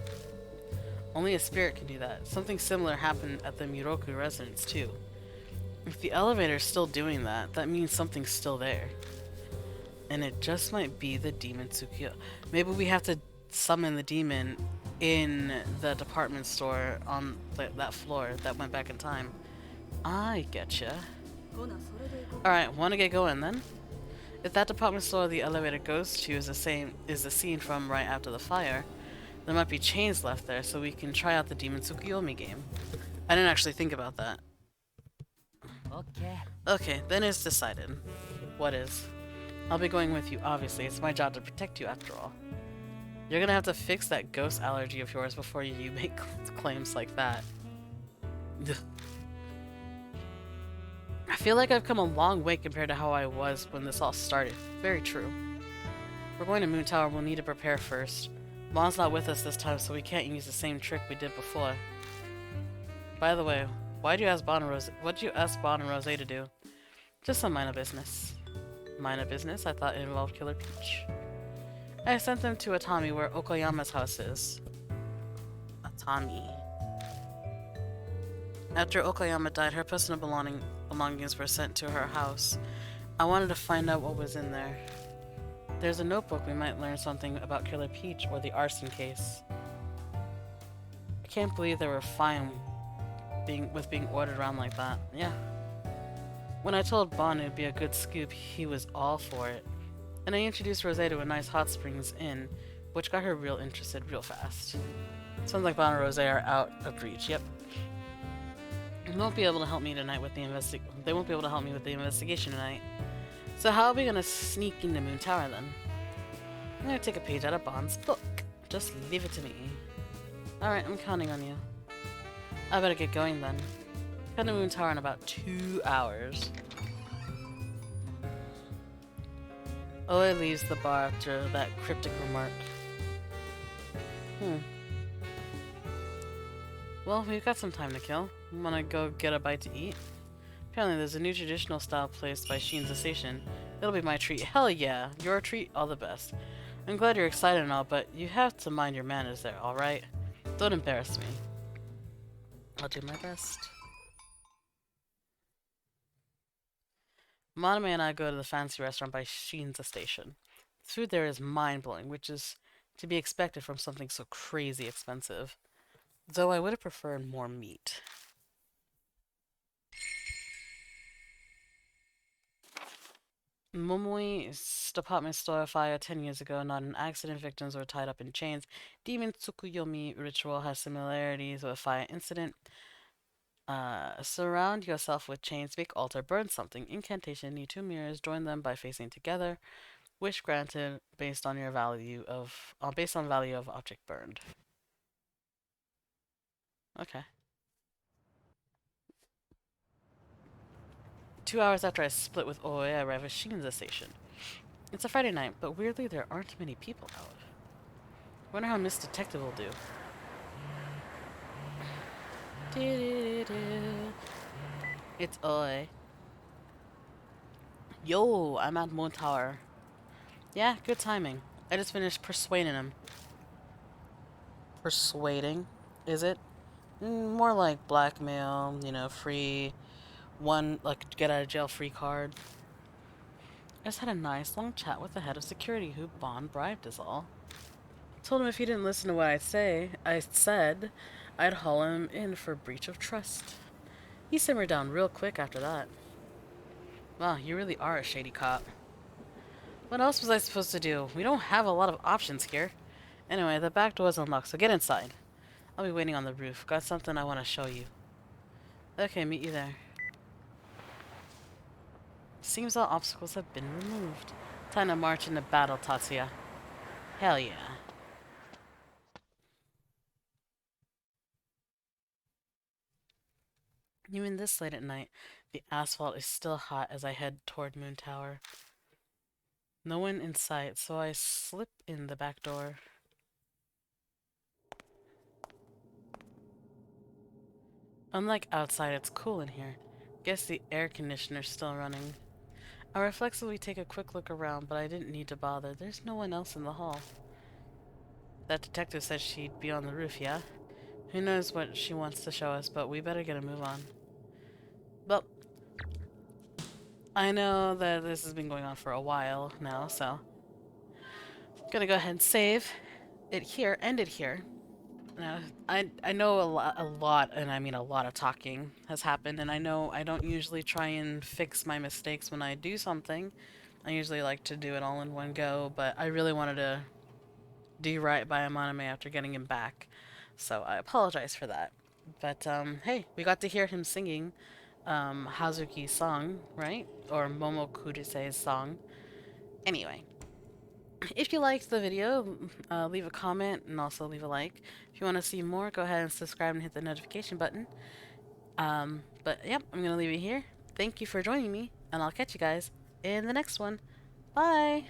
Only a spirit can do that. Something similar happened at the Miroku residence, too. If the elevator's still doing that, that means something's still there. And it just might be the demon Tsukuyo. Maybe we have to summon the demon in the department store on that floor that went back in time. I getcha. Alright, wanna get going then? If that department store the elevator goes to is the scene from right after the fire, there might be chains left there, so we can try out the demon Tsukuyomi game. I didn't actually think about that. Okay, then it's decided. What is? I'll be going with you, obviously. It's my job to protect you after all. You're gonna have to fix that ghost allergy of yours before you make claims like that. Ugh. I feel like I've come a long way compared to how I was when this all started. Very true. We're going to Moon Tower, we'll need to prepare first. Mom's not with us this time, so we can't use the same trick we did before. By the way, what'd you ask Bon and Rose to do? Just some minor business. Minor business? I thought it involved Killer Peach. I sent them to Atami, where Okoyama's house is. Atami. After Okoyama died, her personal belongings were sent to her house. I wanted to find out what was in there. There's a notebook. We might learn something about Killer Peach or the arson case. I can't believe they were fine with being ordered around like that. Yeah. When I told Bon it would be a good scoop, he was all for it. And I introduced Rosé to a nice hot springs inn, which got her real interested real fast. Sounds like Bon and Rosé are out of reach, yep. They won't be able to help me tonight with the They won't be able to help me with the investigation tonight. So how are we gonna sneak into Moon Tower then? I'm gonna take a page out of Bond's book. Just leave it to me. Alright, I'm counting on you. I better get going then. Head to Moon Tower in about 2 hours. Oe leaves the bar after that cryptic remark. Hmm. Well, we've got some time to kill. Wanna go get a bite to eat? Apparently there's a new traditional style place by Shinza Station. It'll be my treat. Hell yeah! Your treat? All the best. I'm glad you're excited and all, but you have to mind your manners there, alright? Don't embarrass me. I'll do my best. Moname and I go to the fancy restaurant by Shinza Station. The food there is mind-blowing, which is to be expected from something so crazy expensive. Though I would have preferred more meat. Momoi's department store fire 10 years ago, not an accident. Victims were tied up in chains. Demon Tsukuyomi ritual has similarities with a fire incident. Surround yourself with chains, make altar, burn something. Incantation, need 2 mirrors, join them by facing together. Wish granted based on your value of object burned. Okay. 2 hours after I split with Oe, I arrive at Shinza Station. It's a Friday night, but weirdly there aren't many people out. Wonder how Miss Detective will do. It's Oe. Yo, I'm at Moon Tower. Yeah, good timing. I just finished persuading him. Persuading, is it? More like blackmail, free like get out of jail free card. I just had a nice long chat with the head of security who Bond bribed is all. Told him if he didn't listen to what I said I'd haul him in for breach of trust. He simmered down real quick after that. Wow, you really are a shady cop. What else was I supposed to do? We don't have a lot of options here. Anyway, the back door's unlocked, so get inside. I'll be waiting on the roof. Got something I want to show you. Okay, meet you there. Seems all obstacles have been removed. Time to march into battle, Tatsuya. Hell yeah. Even this late at night, the asphalt is still hot as I head toward Moon Tower. No one in sight, so I slip in the back door. Unlike outside, it's cool in here. Guess the air conditioner's still running. I reflexively take a quick look around, but I didn't need to bother. There's no one else in the hall. That detective said she'd be on the roof, yeah? Who knows what she wants to show us, but we better get a move on. Well, I know that this has been going on for a while now, so I'm gonna go ahead and save it here, end it here. Now, I know a lot, and I mean a lot of talking has happened, and I know I don't usually try and fix my mistakes when I do something. I usually like to do it all in one go, but I really wanted to do right by Amaname after getting him back, so I apologize for that. But hey, we got to hear him singing Hazuki's song, right? Or Momo Kurise's song. Anyway, if you liked the video, leave a comment and also leave a like. If you want to see more, go ahead and subscribe and hit the notification button. But yep, I'm going to leave it here. Thank you for joining me, and I'll catch you guys in the next one. Bye!